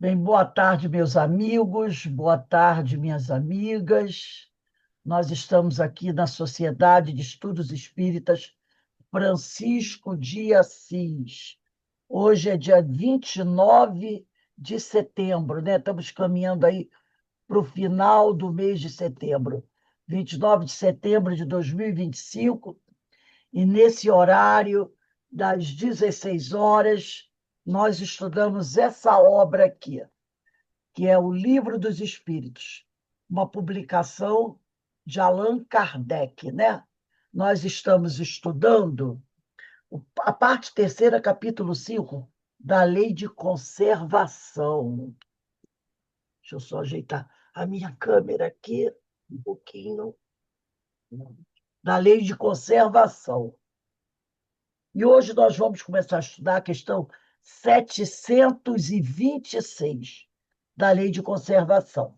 Bem, boa tarde, meus amigos, boa tarde, minhas amigas. Nós estamos aqui na Sociedade de Estudos Espíritas Francisco de Assis. Hoje é dia 29 de setembro, né? Estamos caminhando aí para o final do mês de setembro. 29 de setembro de 2025, e nesse horário das 16 horas, nós estudamos essa obra aqui, que é o Livro dos Espíritos, uma publicação de Allan Kardec, né? Nós estamos estudando a parte terceira, capítulo 5 da Lei de Conservação. Deixa eu só ajeitar a minha câmera aqui um pouquinho. Da Lei de Conservação. E hoje nós vamos começar a estudar a questão 726 da Lei de Conservação.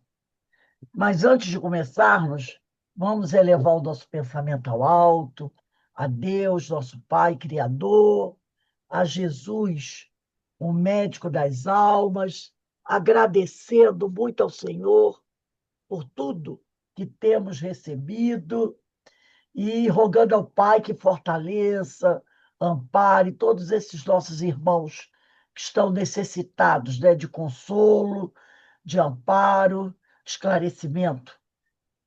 Mas antes de começarmos, vamos elevar o nosso pensamento ao alto, a Deus, nosso Pai Criador, a Jesus, o médico das almas, agradecendo muito ao Senhor por tudo que temos recebido e rogando ao Pai que fortaleça, ampare todos esses nossos irmãos que estão necessitados, né, de consolo, de amparo, de esclarecimento.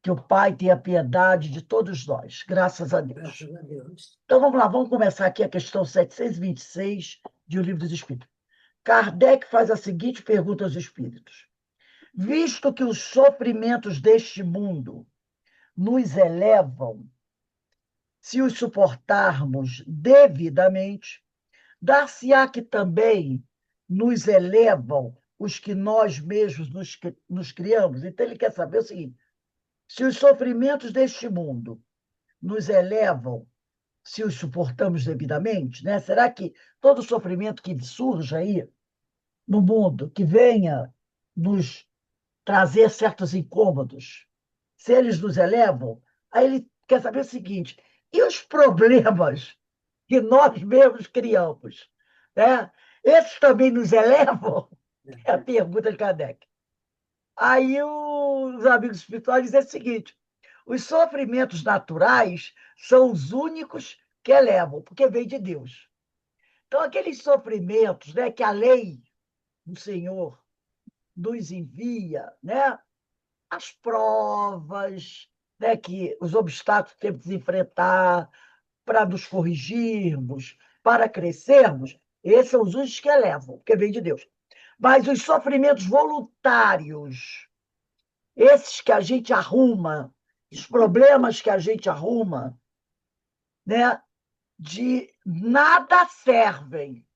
Que o Pai tenha piedade de todos nós, graças a Deus. Graças a Deus. Então vamos lá, vamos começar aqui a questão 726 de O Livro dos Espíritos. Kardec faz a seguinte pergunta aos espíritos: visto que os sofrimentos deste mundo nos elevam, se os suportarmos devidamente, dar-se-á que também nos elevam os que nós mesmos nos criamos? Então ele quer saber o seguinte: se os sofrimentos deste mundo nos elevam, se os suportamos devidamente, né? Será que todo sofrimento que surja aí no mundo, que venha nos trazer certos incômodos, se eles nos elevam, aí ele quer saber o seguinte: e os problemas que nós mesmos criamos, né? Esses também nos elevam? É a pergunta de Kardec. Aí os amigos espirituais dizem o seguinte: os sofrimentos naturais são os únicos que elevam, porque vem de Deus. Então, aqueles sofrimentos, né, que a lei do Senhor nos envia, né, as provas, né, que os obstáculos que temos que enfrentar para nos corrigirmos, para crescermos, esses são os únicos que elevam, porque vem de Deus. Mas os sofrimentos voluntários, esses que a gente arruma, os problemas que a gente arruma, né, de nada servem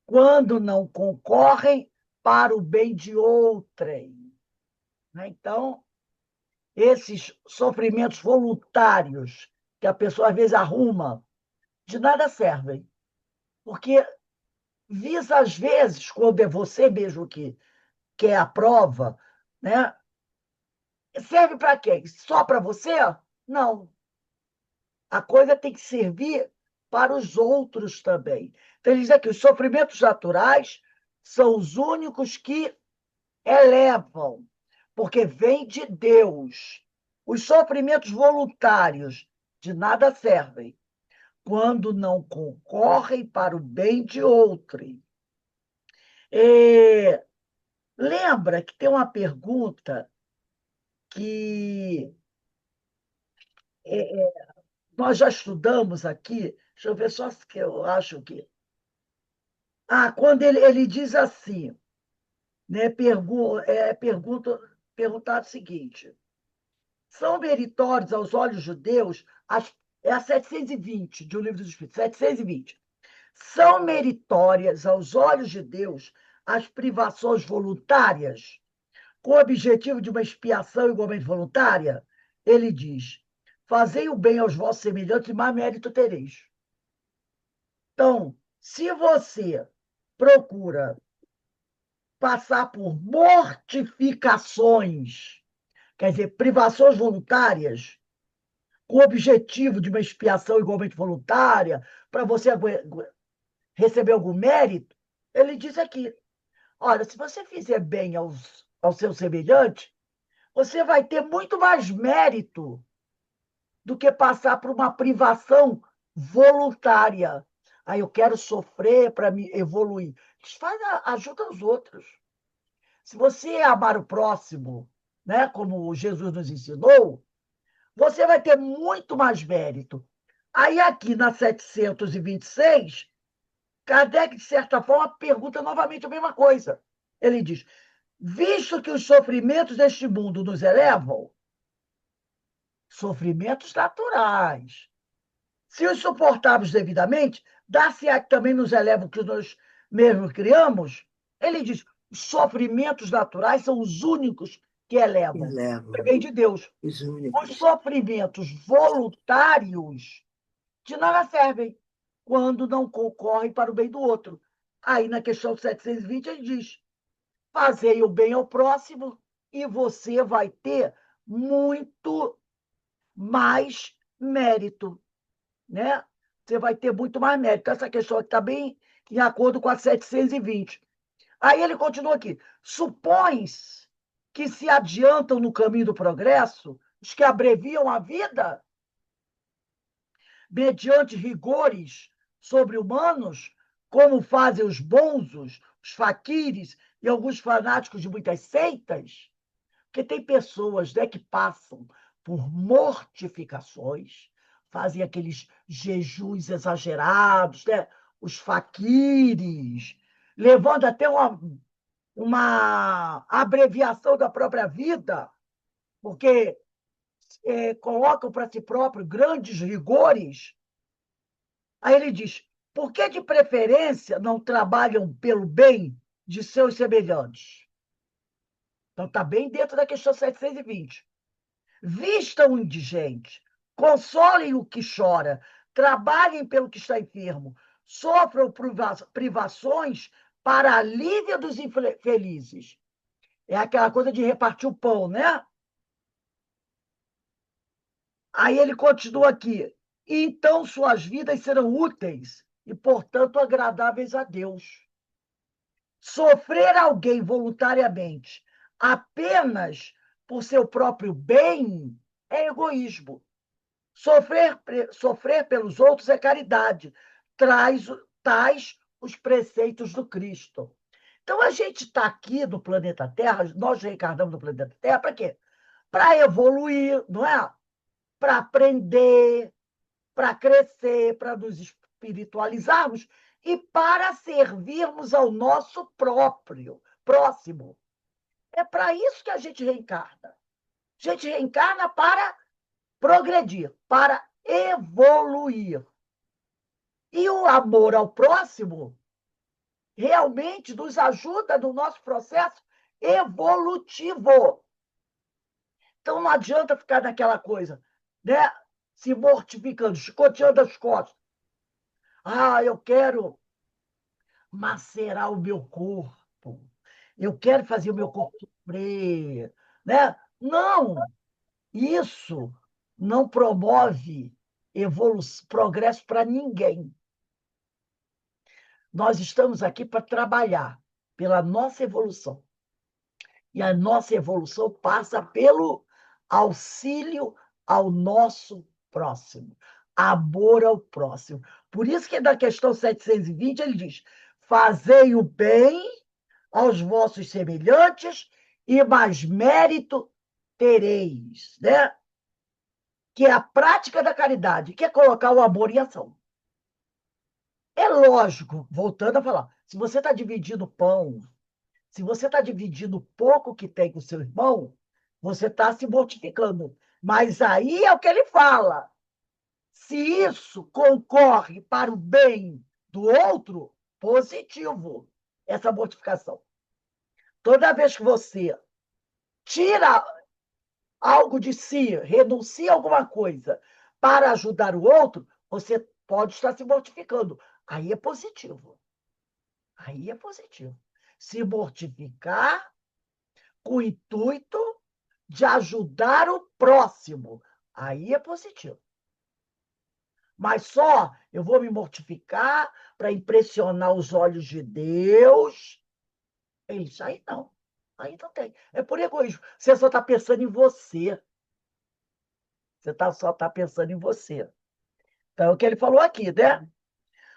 quando não concorrem para o bem de outrem, né? Então, esses sofrimentos voluntários que a pessoa às vezes arruma, de nada servem, porque visa às vezes, quando é você mesmo que quer a prova, né? Serve para quem? Só para você? Não. A coisa tem que servir para os outros também. Então, ele diz aqui: os sofrimentos naturais são os únicos que elevam, porque vem de Deus. Os sofrimentos voluntários de nada servem quando não concorrem para o bem de outrem. É, lembra que tem uma pergunta que é, nós já estudamos aqui, deixa eu ver só que eu acho que. Ah, quando ele diz assim, né, perguntar o seguinte: são meritórios aos olhos judeus, é a 720 de O Livro dos Espíritos, 720. São meritórias aos olhos de Deus as privações voluntárias, com o objetivo de uma expiação igualmente voluntária? Ele diz: fazei o bem aos vossos semelhantes e mais mérito tereis. Então, se você procura passar por mortificações, quer dizer, privações voluntárias, com o objetivo de uma expiação igualmente voluntária, para você receber algum mérito, ele diz aqui: Olha, se você fizer bem ao seu semelhante, você vai ter muito mais mérito do que passar por uma privação voluntária. Aí eu quero sofrer para me evoluir. Ajuda os outros. Se você amar o próximo, né, como Jesus nos ensinou, você vai ter muito mais mérito. Aí, aqui na 726, Kardec, de certa forma, pergunta novamente a mesma coisa. Ele diz: visto que os sofrimentos deste mundo nos elevam, sofrimentos naturais, se os suportarmos devidamente, dá-se-á que também nos eleva o que nós mesmos criamos. Ele diz: os sofrimentos naturais são os únicos que elevam. Elevam Vem de Deus. os Os únicos. sofrimentos voluntários de nada servem quando não concorrem para o bem do outro. Aí, na questão 720, ele diz: fazei o bem ao próximo e você vai ter muito mais mérito, né? Você vai ter muito mais mérito. Essa questão aqui está bem em acordo com a 720. Aí ele continua aqui: supões que se adiantam no caminho do progresso os que abreviam a vida mediante rigores sobre-humanos, como fazem os bonzos, os faquires e alguns fanáticos de muitas seitas? Porque tem pessoas, né, que passam por mortificações, fazem aqueles jejuns exagerados, né? Os faquires, levando até uma abreviação da própria vida, porque colocam para si próprio grandes rigores. Aí ele diz: por que de preferência não trabalham pelo bem de seus semelhantes? Então está bem dentro da questão 720. Vistam o indigente, consolem o que chora, trabalhem pelo que está enfermo, sofram privações para alívio dos infelizes. É aquela coisa de repartir o pão, né? Aí ele continua aqui: então suas vidas serão úteis e, portanto, agradáveis a Deus. Sofrer alguém voluntariamente apenas por seu próprio bem é egoísmo. Sofrer pelos outros é caridade. Traz tais os preceitos do Cristo. Então, a gente está aqui no planeta Terra, nós reencarnamos no planeta Terra, para quê? Para evoluir, não é? Para aprender, para crescer, para nos espiritualizarmos e para servirmos ao nosso próximo. É para isso que a gente reencarna. A gente reencarna para progredir, para evoluir. E o amor ao próximo realmente nos ajuda no nosso processo evolutivo. Então não adianta ficar naquela coisa, né? Se mortificando, chicoteando as costas. Ah, eu quero macerar o meu corpo. Eu quero fazer o meu corpo sofrer, né? Não, isso não promove progresso para ninguém. Nós estamos aqui para trabalhar pela nossa evolução. E a nossa evolução passa pelo auxílio ao nosso próximo, amor ao próximo. Por isso que na questão 720 ele diz: fazei o bem aos vossos semelhantes e mais mérito tereis, né? Que é a prática da caridade, que é colocar o amor em ação. É lógico, voltando a falar, se você está dividindo pão, se você está dividindo o pouco que tem com o seu irmão, você está se mortificando. Mas aí é o que ele fala. Se isso concorre para o bem do outro, positivo, essa mortificação. Toda vez que você tira algo de si, renuncia a alguma coisa para ajudar o outro, você pode estar se mortificando. Aí é positivo. Aí é positivo. Se mortificar com o intuito de ajudar o próximo. Aí é positivo. Mas só eu vou me mortificar para impressionar os olhos de Deus, Eles, aí não. Aí não tem. É por egoísmo. Você só está pensando em você. Só está pensando em você. Então, é o que ele falou aqui, né?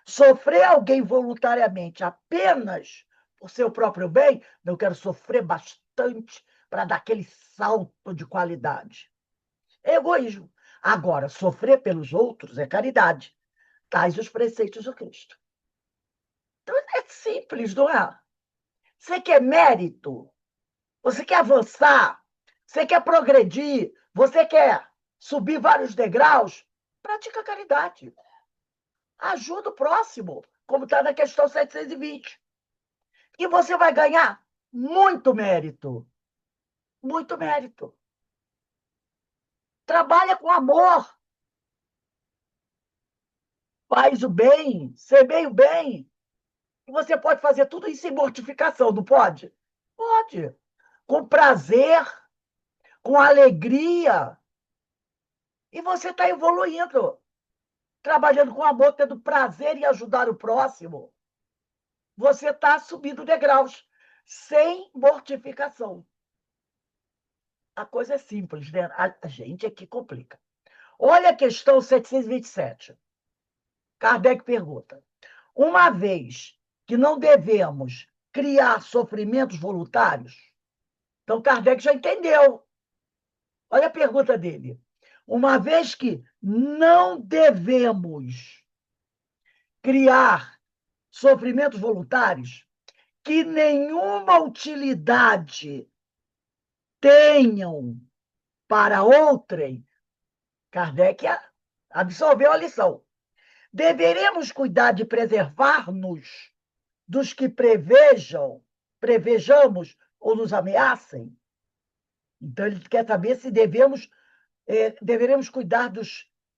Sofrer alguém voluntariamente apenas por seu próprio bem, eu quero sofrer bastante para dar aquele salto de qualidade. É egoísmo. Agora, sofrer pelos outros é caridade. Tais os preceitos do Cristo. Então, é simples, não é? Você quer mérito? Você quer avançar? Você quer progredir? Você quer subir vários degraus? Pratica a caridade. Ajuda o próximo, como está na questão 720. E você vai ganhar muito mérito. Muito mérito. Trabalha com amor. Faz o bem. Semeia o bem. E você pode fazer tudo isso sem mortificação, não pode? Pode. Com prazer, com alegria. E você está evoluindo. Trabalhando com amor, tendo prazer em ajudar o próximo. Você está subindo degraus. Sem mortificação. A coisa é simples, né? A gente é que complica. Olha a questão 727. Kardec pergunta: uma vez que não devemos criar sofrimentos voluntários, então Kardec já entendeu. Olha a pergunta dele. Uma vez que não devemos criar sofrimentos voluntários que nenhuma utilidade tenham para outrem, Kardec absorveu a lição. Deveremos cuidar de preservar-nos dos que prevejamos ou nos ameacem. Então, ele quer saber se deveremos cuidar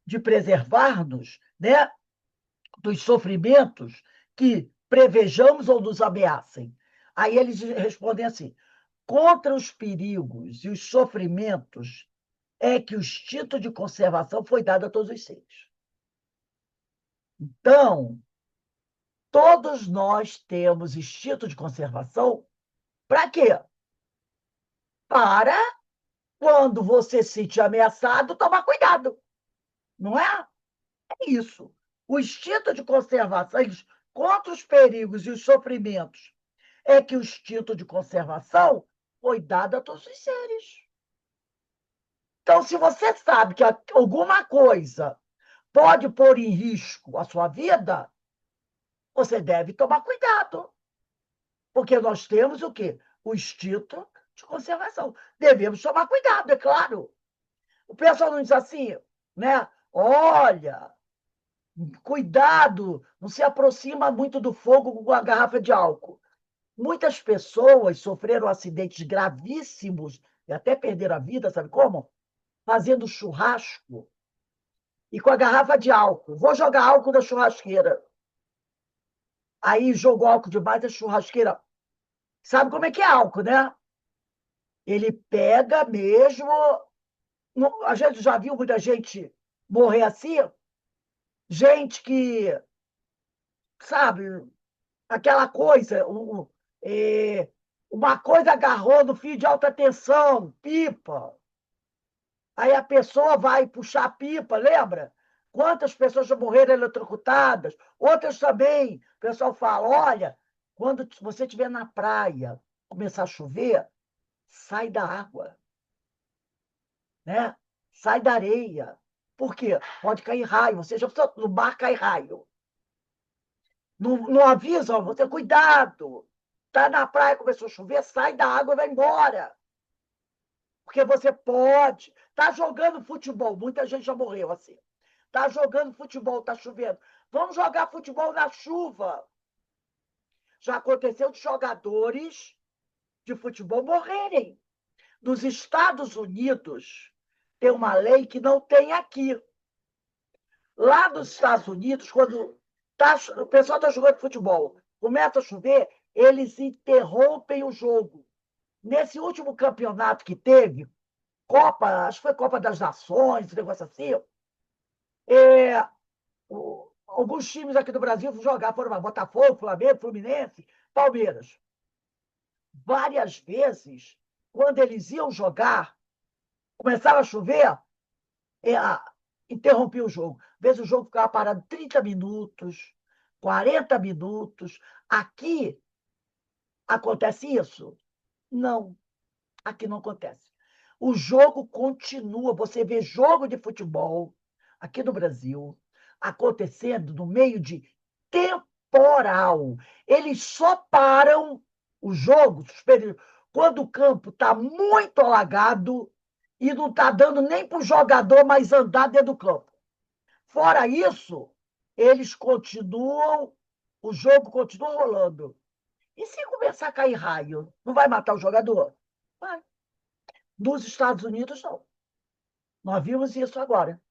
de preservar-nos, né, dos sofrimentos que prevejamos ou nos ameacem. Aí eles respondem assim: contra os perigos e os sofrimentos é que o instinto de conservação foi dado a todos os seres. Então, todos nós temos instinto de conservação para quê? Para, quando você se sente ameaçado, tomar cuidado. Não é? É isso. O instinto de conservação, contra os perigos e os sofrimentos, é que o instinto de conservação foi dado a todos os seres. Então, se você sabe que alguma coisa pode pôr em risco a sua vida, você deve tomar cuidado. Porque nós temos o quê? O instinto de conservação. Devemos tomar cuidado, é claro. O pessoal não diz assim, né? Olha, cuidado, não se aproxima muito do fogo com a garrafa de álcool. Muitas pessoas sofreram acidentes gravíssimos e até perderam a vida, sabe como? Fazendo churrasco e com a garrafa de álcool. Vou jogar álcool na churrasqueira. Aí jogou álcool demais, a churrasqueira. Sabe como é que é álcool, né? Ele pega mesmo. A gente já viu muita gente morrer assim? Gente que, sabe, aquela coisa, uma coisa agarrou no fio de alta tensão, pipa. Aí a pessoa vai puxar a pipa, lembra? Quantas pessoas já morreram eletrocutadas? Outras também. O pessoal fala: olha, quando você estiver na praia, começar a chover, sai da água, né? Sai da areia. Por quê? Pode cair raio. Você já pensou, no mar cai raio. Não avisa, ó, você cuidado. Está na praia, começou a chover, sai da água e vai embora. Porque você pode. Está jogando futebol, muita gente já morreu assim. Está jogando futebol, está chovendo. Vamos jogar futebol na chuva. Já aconteceu de jogadores de futebol morrerem. Nos Estados Unidos, tem uma lei que não tem aqui. Lá nos Estados Unidos, quando o pessoal está jogando futebol, começa a chover, eles interrompem o jogo. Nesse último campeonato que teve, Copa, acho que foi Copa das Nações, um negócio assim, alguns times aqui do Brasil foram jogar, foram Botafogo, Flamengo, Fluminense, Palmeiras. várias vezes, quando eles iam jogar, começava a chover, é, interrompia o jogo. Às vezes o jogo ficava parado 30 minutos, 40 minutos. Aqui acontece isso? Não, aqui não acontece. O jogo continua. Você vê jogo de futebol aqui no Brasil acontecendo no meio de temporal. Eles só param o jogo quando o campo está muito alagado e não está dando nem para o jogador mais andar dentro do campo. Fora isso, eles continuam, o jogo continua rolando. E se começar a cair raio, não vai matar o jogador? Vai. Nos Estados Unidos, não. Nós vimos isso agora.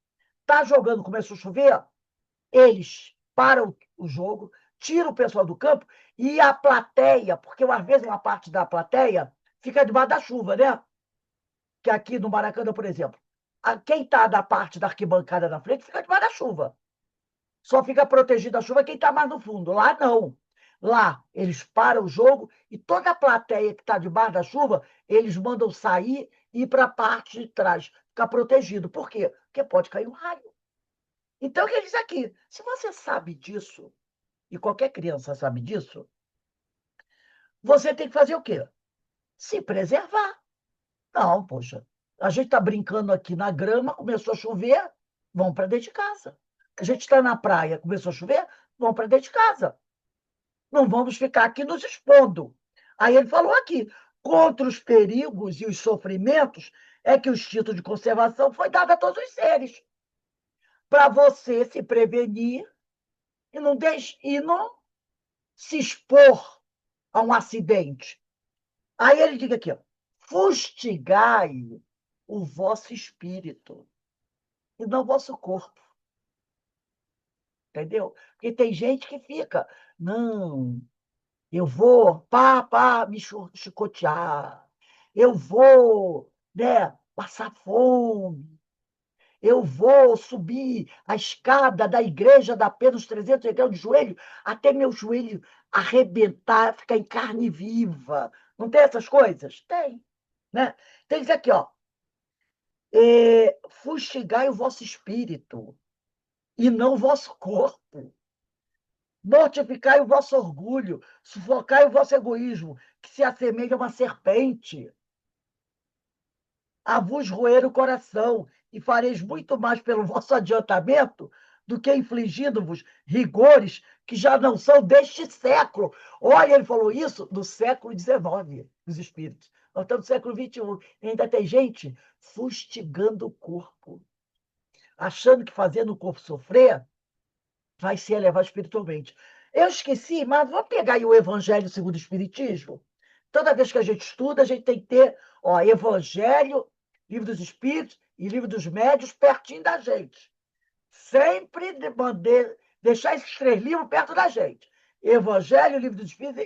Está jogando, começou a chover, eles param o jogo, tiram o pessoal do campo e a plateia, porque às vezes uma parte da plateia fica debaixo da chuva, né? Que aqui no Maracanã, por exemplo, quem está da parte da arquibancada na frente fica debaixo da chuva. Só fica protegido da chuva quem está mais no fundo. Lá não. Lá eles param o jogo e toda a plateia que está debaixo da chuva, eles mandam sair e ir para a parte de trás, ficar protegido. Por quê? Porque pode cair um raio. Então, o que ele diz aqui? Se você sabe disso, e qualquer criança sabe disso, você tem que fazer o quê? Se preservar. Não, poxa, a gente está brincando aqui na grama, começou a chover, vamos para dentro de casa. A gente está na praia, começou a chover, vamos para dentro de casa. Não vamos ficar aqui nos expondo. Aí ele falou aqui, contra os perigos e os sofrimentos, é que o instinto de conservação foi dado a todos os seres, para você se prevenir e não se expor a um acidente. Aí ele diz aqui, ó, fustigai o vosso espírito e não o vosso corpo. Entendeu? Porque tem gente que fica, não, eu vou, me chicotear, eu vou, né, passar fome, eu vou subir a escada da igreja da Pedro dos 300 degraus de joelho até meu joelho arrebentar, ficar em carne viva. Não tem essas coisas? Tem. Né? Tem isso aqui, ó. Fustigai o vosso espírito e não o vosso corpo. Mortificai o vosso orgulho, sufocai o vosso egoísmo, que se assemelha a uma serpente. A vos roer o coração, e fareis muito mais pelo vosso adiantamento do que infligindo-vos rigores que já não são deste século. Olha, ele falou isso no século XIX, os espíritos. Nós estamos no século XXI. E ainda tem gente fustigando o corpo, achando que fazendo o corpo sofrer vai se elevar espiritualmente. Eu esqueci, mas vamos pegar aí o Evangelho segundo o Espiritismo? Toda vez que a gente estuda, a gente tem que ter, ó, Evangelho, Livro dos Espíritos e Livro dos Médios pertinho da gente. Sempre deixar esses três livros perto da gente. Evangelho, Livro dos Espíritos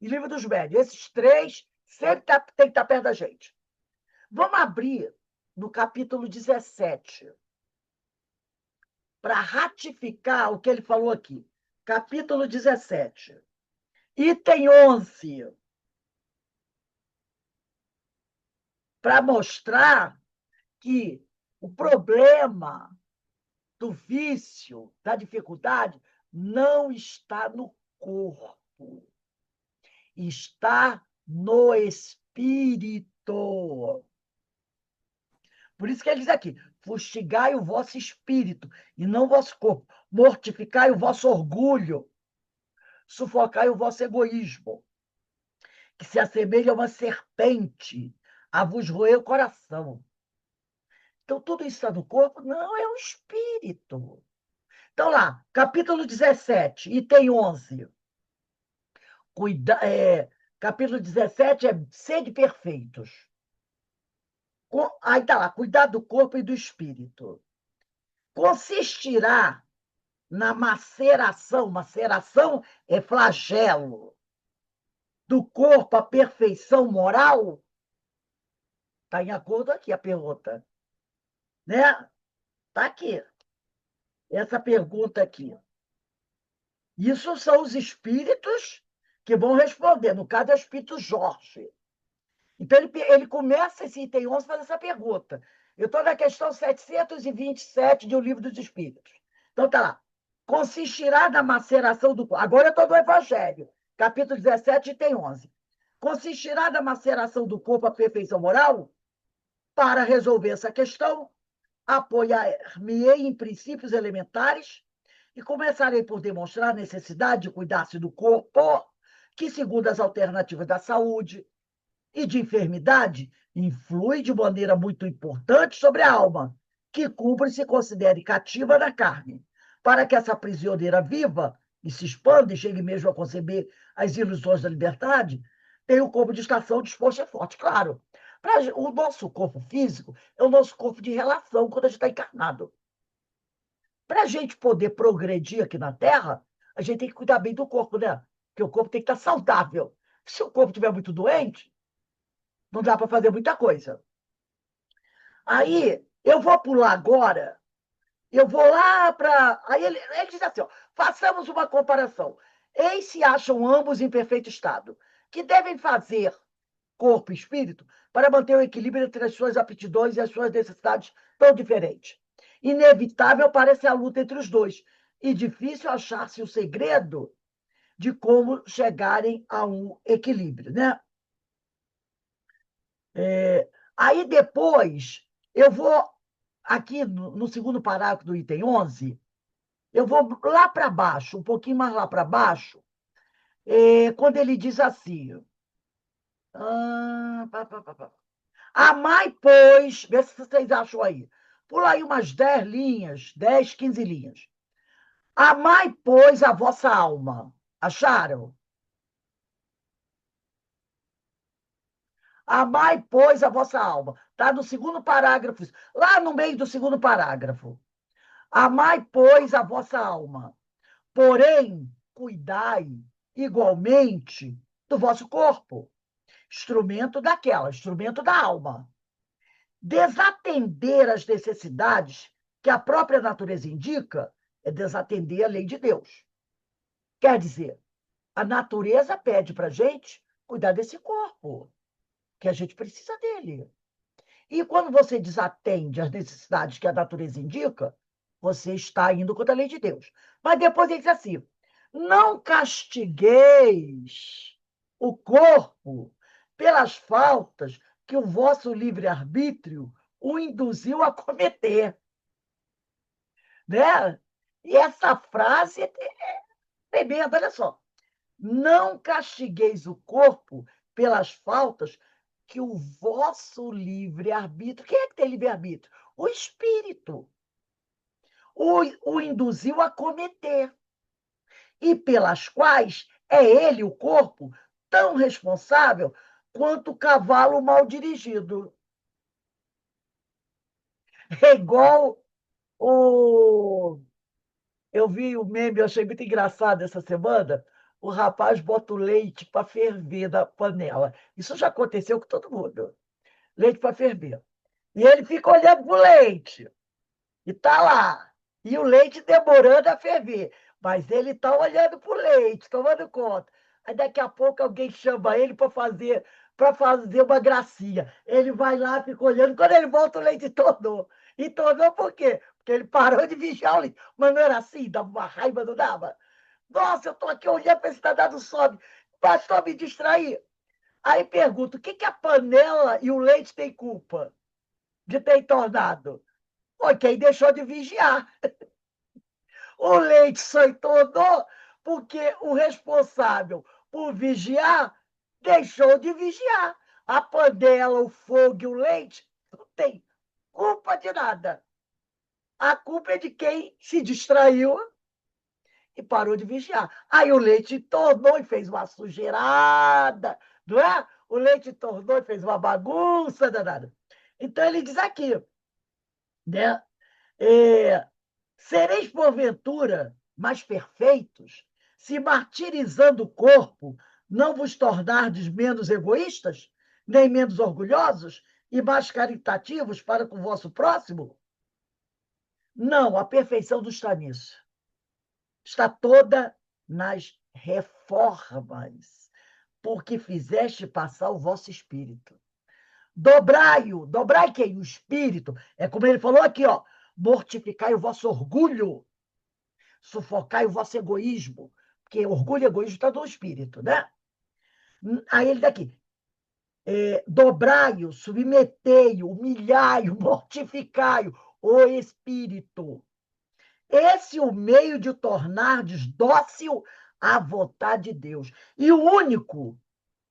e Livro dos Médios. Esses três sempre tem que estar perto da gente. Vamos abrir no capítulo 17 para ratificar o que ele falou aqui. Capítulo 17. Item 11. Para mostrar que o problema do vício, da dificuldade, não está no corpo, está no espírito. Por isso que ele diz aqui: fustigai o vosso espírito e não o vosso corpo, mortificai o vosso orgulho, sufocai o vosso egoísmo, que se assemelha a uma serpente a vos roer o coração. Então, tudo isso está no corpo? Não, é o espírito. Então, lá, capítulo 17, item 11. Capítulo 17 é sede perfeitos. Aí está lá, cuidar do corpo e do espírito. Consistirá na maceração é flagelo, do corpo a perfeição moral? Está em acordo aqui a pergunta. Né? Está aqui. Essa pergunta aqui. Isso são os espíritos que vão responder. No caso, é o espírito Jorge. Então, ele começa esse item 11 fazendo essa pergunta. Eu estou na questão 727 de O Livro dos Espíritos. Então, está lá. Consistirá na maceração do... Agora eu estou no Evangelho, capítulo 17, item 11. Consistirá na maceração do corpo a perfeição moral? Para resolver essa questão, apoiar-me-ei em princípios elementares e começarei por demonstrar a necessidade de cuidar-se do corpo, que, segundo as alternativas da saúde e de enfermidade, influi de maneira muito importante sobre a alma, que cumpre e se considere cativa da carne, para que essa prisioneira viva e se expanda e chegue mesmo a conceber as ilusões da liberdade, tenha o corpo de estação disposto e forte. Claro, o nosso corpo físico é o nosso corpo de relação quando a gente está encarnado. Para a gente poder progredir aqui na Terra, a gente tem que cuidar bem do corpo, né? Porque o corpo tem que estar saudável. Se o corpo estiver muito doente, não dá para fazer muita coisa. Aí, eu vou pular agora, eu vou lá para... Aí ele diz assim, ó, façamos uma comparação. Eis se acham ambos em perfeito estado, que devem fazer corpo e espírito para manter o equilíbrio entre as suas aptidões e as suas necessidades tão diferentes. Inevitável parece a luta entre os dois, e difícil achar-se o segredo de como chegarem a um equilíbrio, né? Aí depois, eu vou, aqui no segundo parágrafo do item 11, eu vou lá para baixo, um pouquinho mais lá para baixo, quando ele diz assim, amai, pois, vê se vocês acham aí, pula aí umas 10 linhas, 10, 15 linhas. Amai, pois, a vossa alma. Acharam? Amai, pois, a vossa alma. Está no segundo parágrafo, lá no meio do segundo parágrafo. Amai, pois, a vossa alma. Porém, cuidai igualmente do vosso corpo, instrumento da alma. Desatender as necessidades que a própria natureza indica é desatender a lei de Deus. Quer dizer, a natureza pede para a gente cuidar desse corpo, que a gente precisa dele. E quando você desatende as necessidades que a natureza indica, você está indo contra a lei de Deus. Mas depois ele diz assim: não castigueis o corpo pelas faltas que o vosso livre-arbítrio o induziu a cometer. Né? E essa frase é tremenda, olha só. Não castigueis o corpo pelas faltas que o vosso livre-arbítrio... Quem é que tem livre-arbítrio? O espírito. O induziu a cometer. E pelas quais é ele, o corpo, tão responsável quanto o cavalo mal dirigido. É igual o... Eu vi o meme, eu achei muito engraçado essa semana. O rapaz bota o leite para ferver na panela. Isso já aconteceu com todo mundo. Leite para ferver. E ele fica olhando para o leite. E está lá. E o leite demorando a ferver. Mas ele está olhando para o leite, tomando conta. Aí daqui a pouco alguém chama ele para fazer uma gracinha. Ele vai lá, fica olhando. Quando ele volta, o leite tornou. E tornou por quê? Porque ele parou de vigiar o leite. Mas não era assim, dava uma raiva, não dava? Nossa, eu estou aqui olhando para esse danado sobe. Bastou me distrair. Aí pergunto, o que, que a panela e o leite têm culpa de ter tornado? Foi quem deixou de vigiar. O leite só entornou porque o responsável por vigiar deixou de vigiar. A panela, o fogo e o leite não tem culpa de nada. A culpa é de quem se distraiu e parou de vigiar. Aí o leite tornou e fez uma sujeirada, não é? O leite tornou e fez uma bagunça danada. Então ele diz aqui, né? Sereis, porventura, mais perfeitos, se martirizando o corpo, não vos tornardes menos egoístas, nem menos orgulhosos e mais caritativos para com o vosso próximo? Não, a perfeição não está nisso. Está toda nas reformas, porque fizeste passar o vosso espírito. Dobrai-o. Dobrai quem? O espírito. É como ele falou aqui, ó. Mortificai o vosso orgulho, sufocai o vosso egoísmo, porque orgulho e egoísmo está no espírito, né? Aí ele daqui, dobrai-o, submetei-o, humilhai-o, mortificai-o, o espírito. Esse é o meio de tornar-des dócil à vontade de Deus. E o único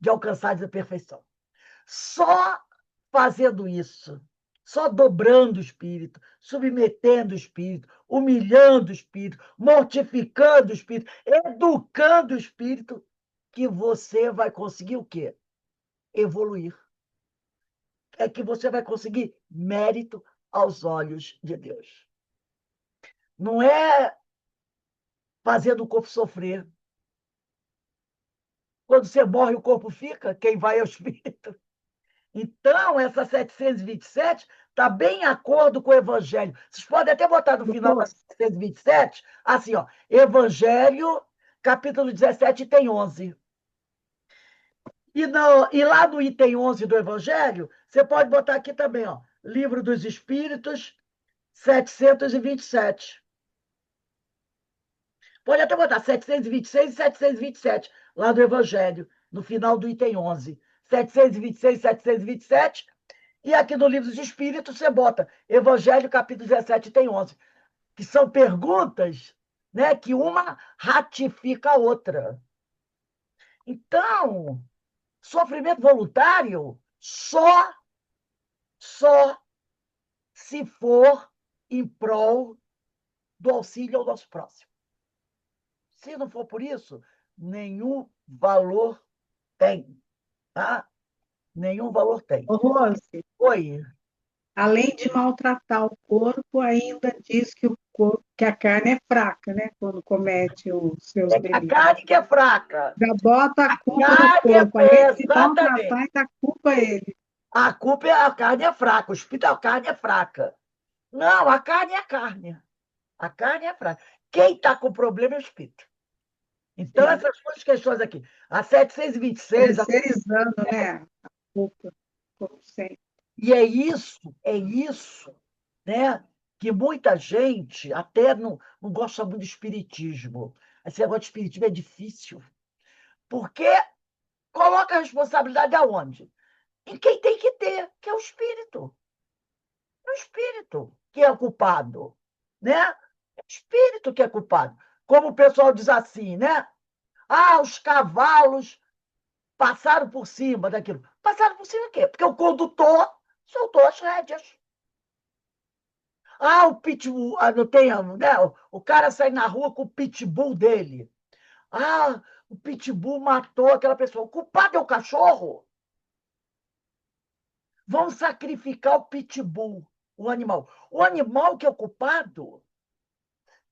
de alcançar a perfeição. Só fazendo isso, só dobrando o espírito, submetendo o espírito, humilhando o espírito, mortificando o espírito, educando o espírito, que você vai conseguir o quê? Evoluir. É que você vai conseguir mérito aos olhos de Deus. Não é fazendo o corpo sofrer. Quando você morre, o corpo fica, quem vai é o espírito. Então, essa 727 está bem em acordo com o Evangelho. Vocês podem até botar no final da 727, assim, ó, Evangelho, capítulo 17, item 11. E lá no item 11 do Evangelho, você pode botar aqui também, ó, Livro dos Espíritos, 727. Pode até botar 726 e 727, lá do Evangelho, no final do item 11. 726 e 727. E aqui no Livro dos Espíritos você bota Evangelho, capítulo 17, tem 11, que são perguntas, né, que uma ratifica a outra. Então, sofrimento voluntário só se for em prol do auxílio ao nosso próximo. Se não for por isso, nenhum valor tem. Tá? Nenhum valor tem. Ô, Rose, Oi. além de maltratar o corpo, ainda diz que, que a carne é fraca, né? Quando comete os seus A delitos. carne que é fraca. Já bota a A culpa no carne corpo. Além é de exatamente. maltratar, ainda culpa ele. A culpa é a carne é fraca, o espírito a carne é fraca. Não, a carne é a carne. A carne é fraca. Quem está com problema é o espírito. Então, Sim. essas duas questões aqui. A 726, Terceirizando, né? A culpa, como sempre. e é isso, né? Que muita gente até não gosta muito do espiritismo. Esse negócio de espiritismo é difícil. Porque coloca a responsabilidade aonde? Em quem tem que ter, que é o espírito. É o espírito que é o culpado, né? É o espírito que é culpado. Como o pessoal diz assim, né? Ah, os cavalos passaram por cima daquilo. Passaram por cima do quê? Porque o condutor soltou as rédeas. Ah, o pitbull, não tem, né? O cara sai na rua com o pitbull dele. Ah, o pitbull matou aquela pessoa. O culpado é o cachorro. Vão sacrificar o pitbull, o animal. O animal que é o culpado.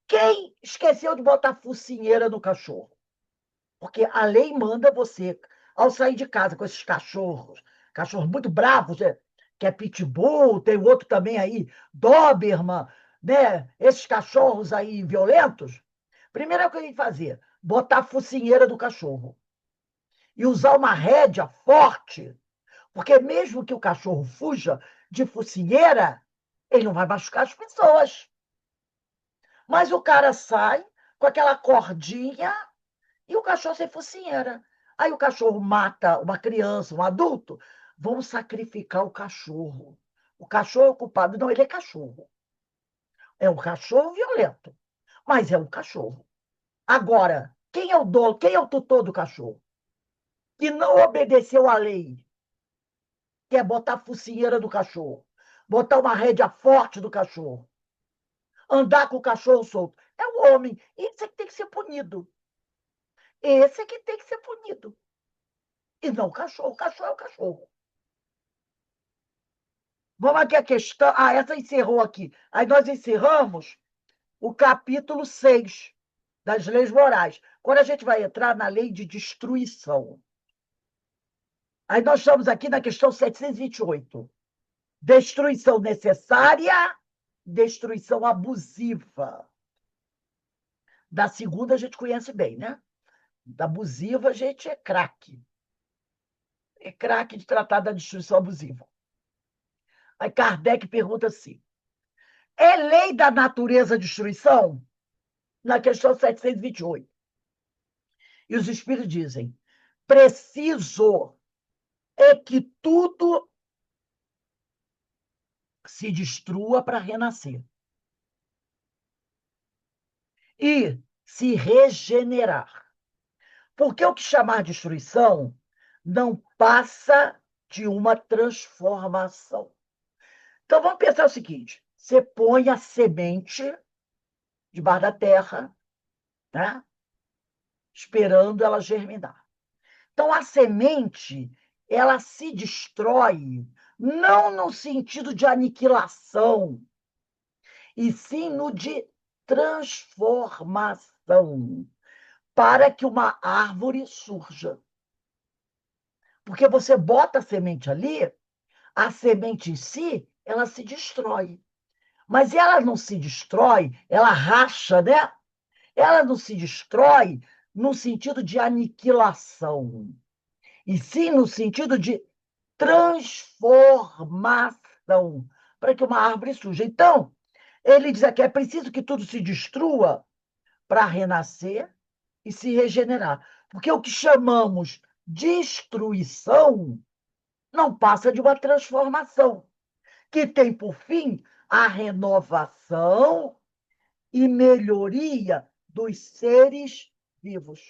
Quem esqueceu de botar focinheira no cachorro? Porque a lei manda você, ao sair de casa com esses cachorros muito bravos, né? Que é pitbull, tem outro também aí, Doberman, né? Esses cachorros aí violentos. Primeiro é o que a gente fazer, botar a focinheira do cachorro e usar uma rédea forte, porque mesmo que o cachorro fuja de focinheira, ele não vai machucar as pessoas. Mas o cara sai com aquela cordinha e o cachorro sem focinheira. Aí o cachorro mata uma criança, um adulto, vão sacrificar o cachorro. O cachorro é o culpado. Não, ele é cachorro. É um cachorro violento, mas é um cachorro. Agora, quem é o dono, quem é o tutor do cachorro? Que não obedeceu à lei, que é botar a focinheira do cachorro, botar uma rédea forte do cachorro, andar com o cachorro solto. É o homem. Esse é que tem que ser punido. Esse é que tem que ser punido. E não o cachorro. O cachorro é o cachorro. Vamos aqui a questão. Ah, essa encerrou aqui. Aí nós encerramos o capítulo 6 das leis morais. Quando a gente vai entrar na lei de destruição. Aí nós estamos aqui na questão 728. Destruição necessária, destruição abusiva. Da segunda a gente conhece bem, né? abusiva, gente, é craque. É craque de tratar da destruição abusiva. Aí Kardec pergunta assim: é lei da natureza a destruição? Na questão 728. E os espíritos dizem: preciso é que tudo se destrua para renascer e se regenerar. Porque o que chamar de destruição não passa de uma transformação. Então vamos pensar o seguinte: você põe a semente debaixo da terra, né? Esperando ela germinar. Então a semente, ela se destrói não no sentido de aniquilação, e sim no de transformação, para que uma árvore surja. Porque você bota a semente ali, a semente em si, ela se destrói. Mas ela não se destrói, ela racha, né? Ela não se destrói no sentido de aniquilação, e sim no sentido de transformação, para que uma árvore surja. Então, ele diz aqui: é preciso que tudo se destrua para renascer e se regenerar. Porque o que chamamos destruição não passa de uma transformação, que tem por fim a renovação e melhoria dos seres vivos.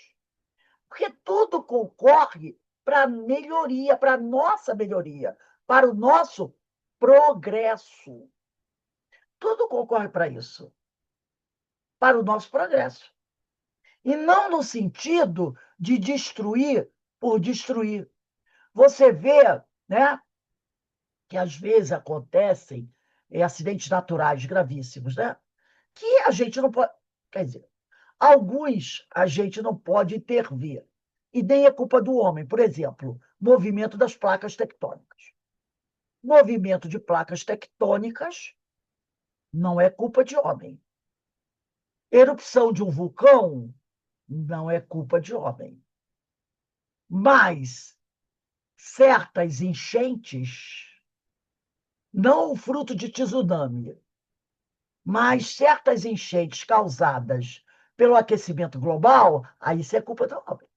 Porque tudo concorre para a melhoria, para a nossa melhoria, para o nosso progresso. Tudo concorre para isso, para o nosso progresso. E não no sentido de destruir por destruir. Você vê, né, que às vezes acontecem acidentes naturais gravíssimos, né? Que a gente não pode. Quer dizer, alguns a gente não pode intervir. E nem é culpa do homem. Por exemplo, movimento das placas tectônicas. Movimento de placas tectônicas não é culpa de homem. Erupção de um vulcão não é culpa de homem. Mas certas enchentes, não o fruto de tsunami, mas certas enchentes causadas pelo aquecimento global, aí isso é culpa do homem.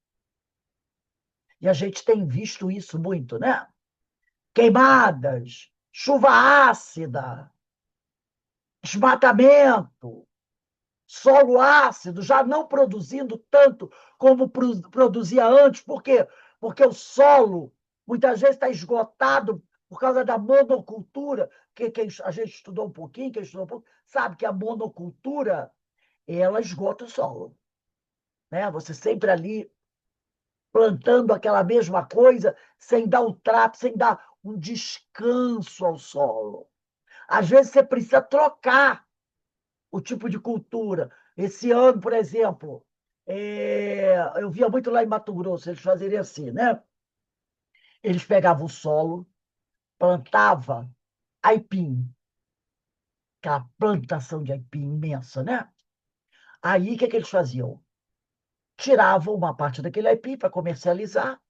E a gente tem visto isso muito, né? Queimadas, chuva ácida, desmatamento, solo ácido, já não produzindo tanto como produzia antes. Por quê? Porque o solo muitas vezes está esgotado por causa da monocultura, que a gente estudou um pouquinho, quem estudou um pouco, sabe que a monocultura ela esgota o solo. Né? Você sempre ali plantando aquela mesma coisa, sem dar um trato, sem dar um descanso ao solo. Às vezes você precisa trocar o tipo de cultura. Esse ano, por exemplo, eu via muito lá em Mato Grosso, eles fazeriam assim, né? Eles pegavam o solo, plantavam aipim, aquela plantação de aipim imensa, né? Aí, o que eles faziam? Tiravam uma parte daquele aipim para comercializar,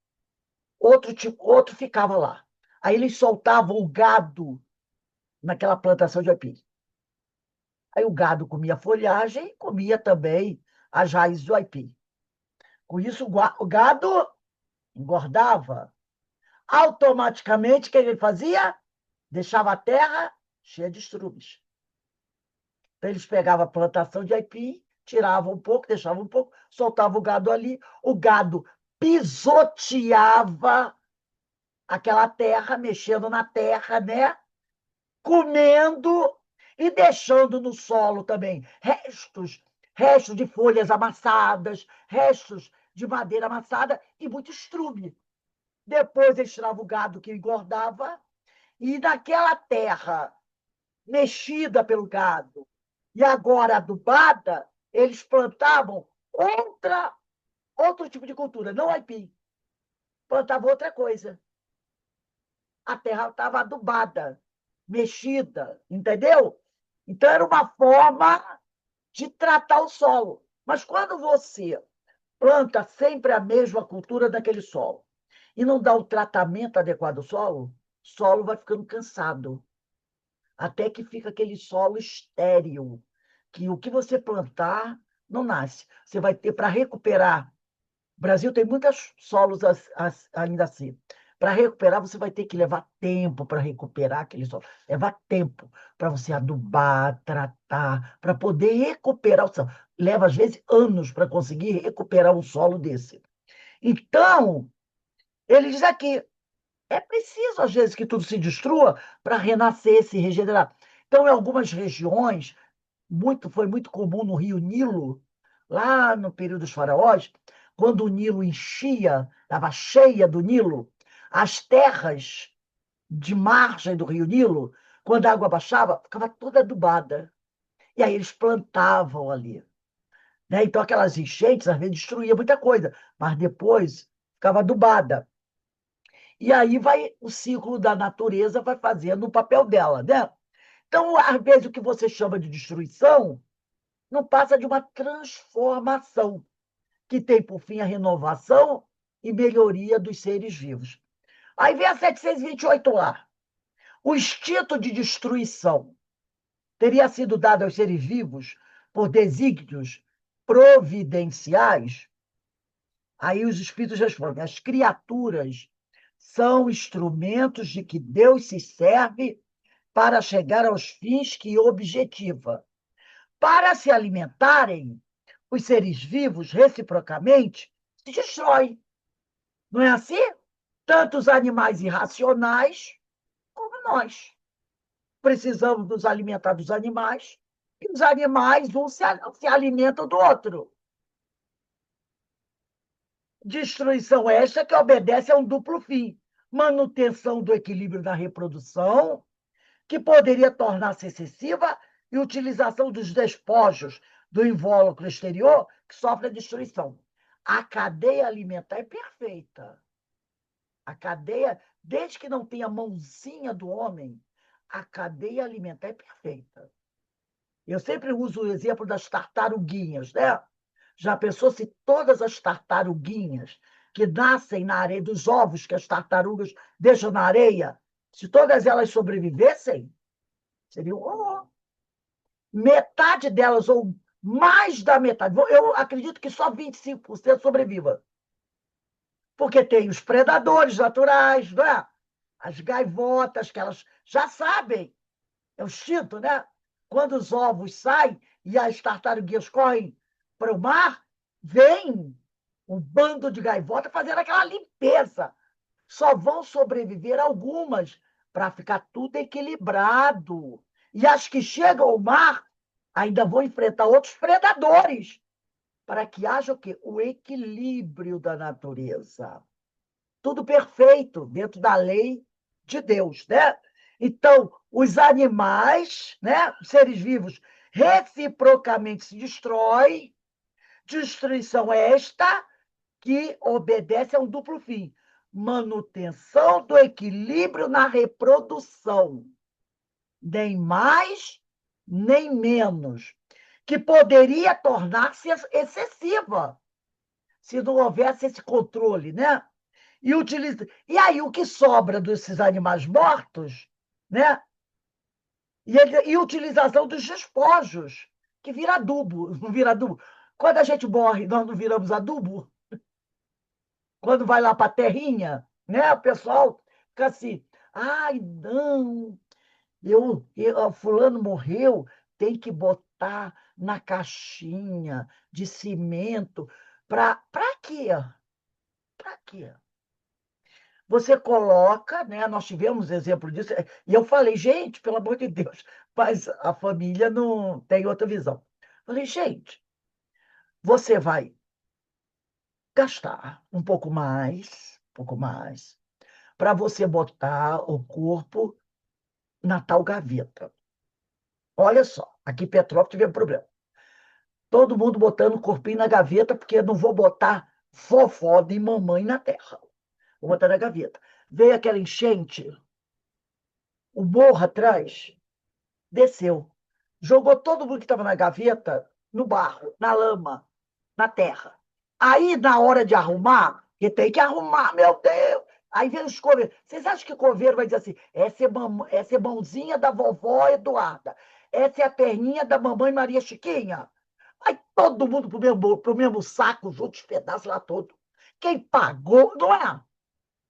outro ficava lá. Aí eles soltavam o gado naquela plantação de aipim. Aí o gado comia folhagem e comia também as raízes do aipim. Com isso, o gado engordava. Automaticamente, o que ele fazia? Deixava a terra cheia de estrumes. Então, eles pegavam a plantação de aipim, tiravam um pouco, deixavam um pouco, soltavam o gado ali. O gado pisoteava aquela terra, mexendo na terra, né? Comendo e deixando no solo também restos de folhas amassadas, restos de madeira amassada e muito estrume. Depois eles tiravam o gado que engordava e naquela terra mexida pelo gado e agora adubada, eles plantavam outro tipo de cultura, não aipim. Plantavam outra coisa. A terra estava adubada, mexida, entendeu? Então, era uma forma de tratar o solo. Mas quando você planta sempre a mesma cultura daquele solo e não dá o tratamento adequado ao solo, o solo vai ficando cansado, até que fica aquele solo estéril, que o que você plantar não nasce. Você vai ter para recuperar. O Brasil tem muitos solos ainda assim. Para recuperar, você vai ter que levar tempo para recuperar aquele solo. Levar tempo para você adubar, tratar, para poder recuperar o solo. Leva, às vezes, anos para conseguir recuperar um solo desse. Então, ele diz aqui, é preciso, às vezes, que tudo se destrua para renascer, se regenerar. Então, em algumas regiões, foi muito comum no rio Nilo, lá no período dos faraós, quando o Nilo enchia, estava cheia do Nilo, as terras de margem do rio Nilo, quando a água baixava, ficava toda adubada. E aí eles plantavam ali. Né? Então, aquelas enchentes, às vezes, destruíam muita coisa, mas depois ficava adubada. E aí vai o ciclo da natureza vai fazendo o papel dela, né? Então, às vezes, o que você chama de destruição não passa de uma transformação, que tem por fim a renovação e melhoria dos seres vivos. Aí vem a 728 lá. O instinto de destruição teria sido dado aos seres vivos por desígnios providenciais? Aí os espíritos respondem: as criaturas são instrumentos de que Deus se serve para chegar aos fins que objetiva. Para se alimentarem, os seres vivos, reciprocamente, se destroem. Não é assim? Tanto os animais irracionais como nós. Precisamos nos alimentar dos animais e os animais, um se alimentam do outro. Destruição esta que obedece a um duplo fim: manutenção do equilíbrio da reprodução, que poderia tornar-se excessiva, e utilização dos despojos do invólucro exterior, que sofre a destruição. A cadeia alimentar é perfeita. A cadeia, desde que não tenha mãozinha do homem, a cadeia alimentar é perfeita. Eu sempre uso o exemplo das tartaruguinhas, né? Já pensou se todas as tartaruguinhas que nascem na areia, dos ovos que as tartarugas deixam na areia, se todas elas sobrevivessem, seria um horror. Metade delas, ou mais da metade, eu acredito que só 25% sobreviva. Porque tem os predadores naturais, não é? As gaivotas, que elas já sabem, é o instinto, né? Quando os ovos saem e as tartaruguinhas correm para o mar, vem um bando de gaivotas fazendo aquela limpeza. Só vão sobreviver algumas para ficar tudo equilibrado. E as que chegam ao mar ainda vão enfrentar outros predadores para que haja o quê? O equilíbrio da natureza. Tudo perfeito dentro da lei de Deus, né? Então, os animais, né, os seres vivos, reciprocamente se destroem. Destruição esta que obedece a um duplo fim: manutenção do equilíbrio na reprodução, nem mais, nem menos, que poderia tornar-se excessiva se não houvesse esse controle, né? E aí o que sobra desses animais mortos, né? E utilização dos despojos, que vira adubo, não vira adubo. Quando a gente morre, nós não viramos adubo? Quando vai lá para a terrinha, né? O pessoal fica assim, ai, não, fulano morreu, tem que botar na caixinha de cimento. Para quê? Para quê? Você coloca, né? Nós tivemos exemplo disso, e eu falei, gente, pelo amor de Deus, mas a família não tem outra visão. Falei, gente, você vai gastar um pouco mais, para você botar o corpo na tal gaveta. Olha só, aqui em Petrópolis tivemos problema. Todo mundo botando o corpinho na gaveta, porque eu não vou botar vovó nem mamãe na terra. Vou botar na gaveta. Veio aquela enchente, o morro atrás desceu. Jogou todo mundo que estava na gaveta no barro, na lama, na terra. Aí, na hora de arrumar, que tem que arrumar, meu Deus! Aí vem os coveiros. Vocês acham que o coveiro vai dizer assim: essa é mãozinha da vovó Eduarda, essa é a perninha da mamãe Maria Chiquinha? Aí todo mundo pro mesmo saco, junto os pedaços lá todo. Quem pagou, não é?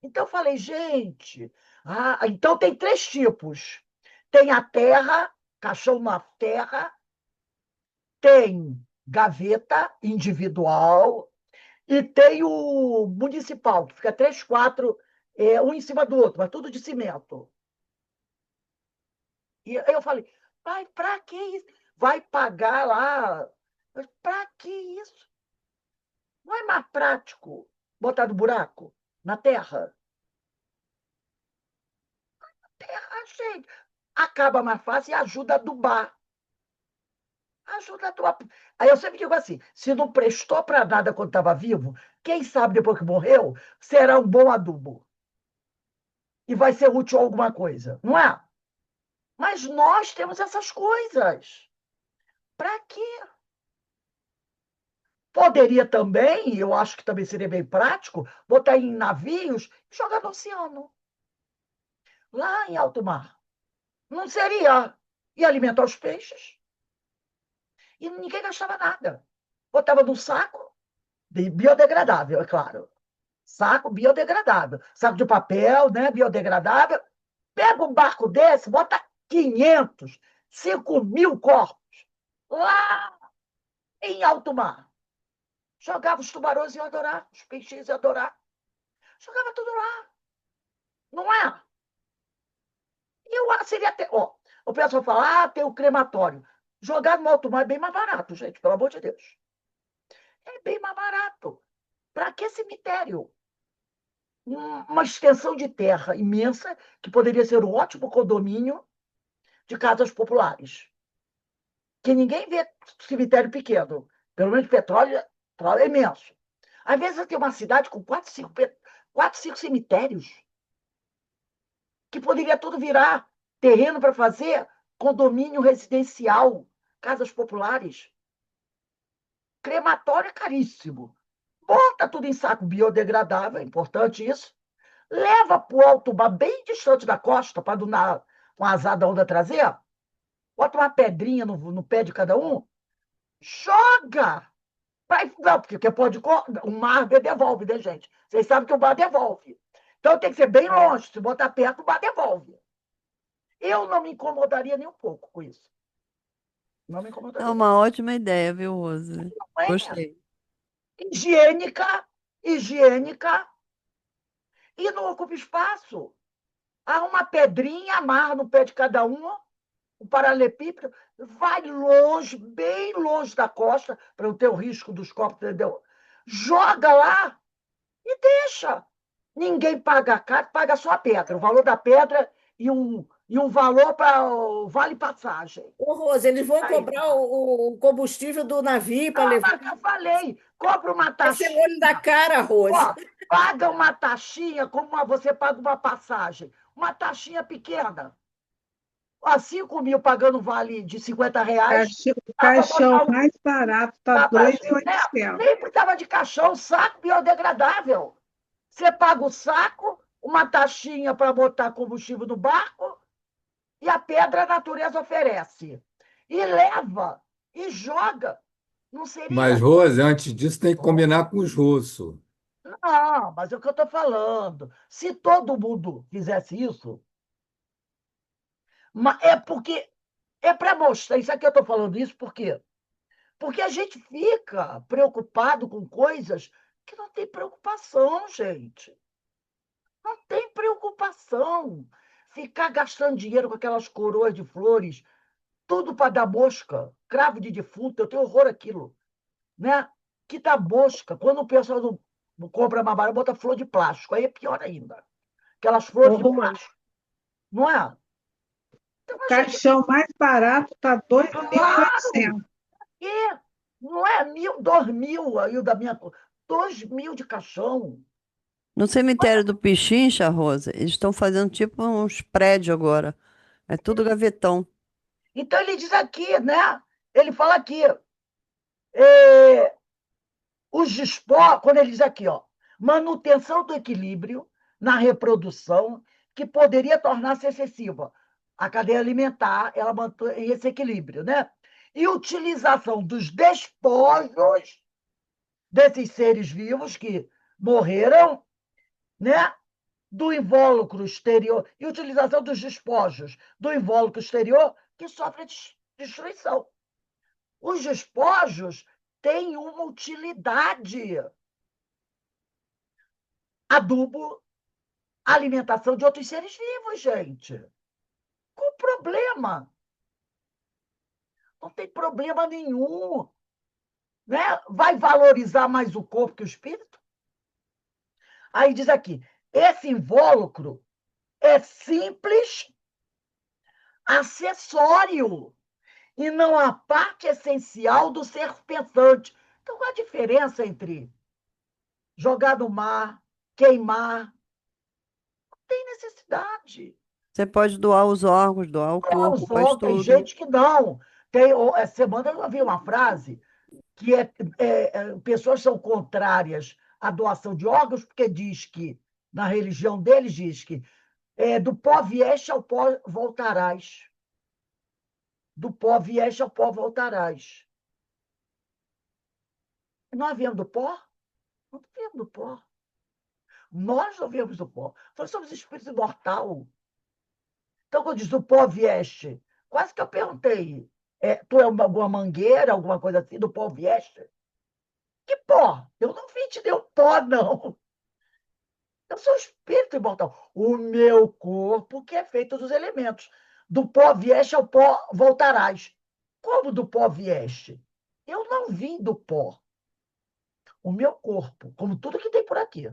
Então eu falei, gente, então tem três tipos. Tem a terra, caixão na terra, tem gaveta individual, e tem o municipal, que fica três, quatro, um em cima do outro, mas tudo de cimento. E aí eu falei, vai, para que isso? Vai pagar lá. Para que isso? Não é mais prático botar no buraco, na terra? Terra, gente, acaba mais fácil e ajuda a adubar. Ajuda a adubar. Aí eu sempre digo assim, se não prestou para nada quando estava vivo, quem sabe depois que morreu, será um bom adubo. E vai ser útil a alguma coisa, não é? Mas nós temos essas coisas. Para quê? Poderia também, eu acho que também seria bem prático, botar em navios e jogar no oceano, lá em alto mar. Não seria? E alimentar os peixes. E ninguém gastava nada. Botava num saco, biodegradável, é claro. Saco biodegradável. Saco de papel, né? Biodegradável. Pega um barco desse, bota 500, 5.000 corpos lá em alto mar. Jogava os tubarões e adorar, os peixes e adorar. Jogava tudo lá, não é? Seria até. Ó, o pessoal fala, tem o crematório. Jogar no alto mar é bem mais barato, gente, pelo amor de Deus. É bem mais barato. Para que cemitério? Uma extensão de terra imensa, que poderia ser um ótimo condomínio de casas populares. Que ninguém vê cemitério pequeno. Pelo menos petróleo é imenso. Às vezes você tem uma cidade com quatro, cinco cemitérios, que poderia tudo virar terreno para fazer condomínio residencial, casas populares. Crematório é caríssimo. Bota tudo em saco biodegradável, é importante isso. Leva para o alto mar, bem distante da costa, para não dar uma azar da onda trazer. Bota uma pedrinha no pé de cada um. Joga! Não, porque pode. O mar devolve, né, gente? Vocês sabem que o mar devolve. Então tem que ser bem longe. Se botar perto, o mar devolve. Eu não me incomodaria nem um pouco com isso. Não me É incomodaria nem um uma ótima ideia, viu, Rose? pouco. Não é Gostei. higiênica, higiênica, e não ocupa espaço. Há uma pedrinha, amarra no pé de cada um, o paralelepípedo, vai longe, bem longe da costa, para não ter o risco dos corpos, entendeu? Joga lá e deixa. Ninguém paga caro, paga só a pedra, o valor da pedra e um valor para o vale passagem. Ô, Rose, eles vão Aí, cobrar o combustível do navio para levar. mas eu falei, compra uma Vai ser o taxinha, olho da cara, Rose. ó, paga uma taxinha como você paga uma passagem, uma taxinha pequena. Ó, 5.000 pagando vale de R$ 50, O dá para caixão botar um. mais barato está Dá pra, né? 2.800. Nem precisava de caixão, saco biodegradável. Você paga o saco, uma taxinha para botar combustível no barco, e a pedra a natureza oferece. E leva, e joga. Não Mas, seria? Rose, antes disso, tem que combinar com os russos. Não, mas é o que eu estou falando. Se todo mundo fizesse isso, é porque é para mostrar. Isso aqui eu estou falando isso por quê? Porque a gente fica preocupado com coisas que não tem preocupação, gente. Não tem preocupação. Ficar gastando dinheiro com aquelas coroas de flores, tudo para dar mosca, cravo de defunto, eu tenho horror àquilo, né? Que dá mosca. Quando o pessoal não compra mais barato, bota flor de plástico, aí é pior ainda. Aquelas flores de Horror. plástico, não é? Então O a gente, caixão mais barato está claro, 2.800. e não é 1.000, 2.000 aí o da minha, 2.000 de caixão. No cemitério do Pichincha, Rosa, eles estão fazendo tipo uns prédios agora. É tudo gavetão. Então ele diz aqui, né? Ele fala aqui, é, Os despojos, quando ele diz aqui, ó, manutenção do equilíbrio na reprodução que poderia tornar-se excessiva. A cadeia alimentar, ela mantém esse equilíbrio, né? E utilização dos despojos desses seres vivos que morreram, né? Do invólucro exterior e utilização dos despojos do invólucro exterior que sofre destruição. Os despojos têm uma utilidade. Adubo, alimentação de outros seres vivos, gente. Qual o problema? Não tem problema nenhum. Né? Vai valorizar mais o corpo que o espírito? Aí diz aqui, esse invólucro é simples acessório e não a parte essencial do ser pensante. Então, qual a diferença entre jogar no mar, queimar? Não tem necessidade. Você pode doar os órgãos, doar o corpo, faz Tem tudo. gente que não. Essa semana eu vi uma frase que pessoas são contrárias à doação de órgãos, porque diz que, na religião deles, diz que do pó vieste ao pó voltarás. Do pó vieste ao pó voltarás. Nós viemos do pó? Não viemos do pó. Nós não viemos do pó. Nós somos espírito imortal. Então, quando diz do pó vieste, quase que eu perguntei, tu é alguma mangueira, alguma coisa assim, do pó vieste? Que pó? Eu não vim te deu pó, não. Eu sou espírito imortal. O meu corpo que é feito dos elementos. Do pó vieste ao pó voltarás. Como do pó vieste? Eu não vim do pó. O meu corpo, como tudo que tem por aqui.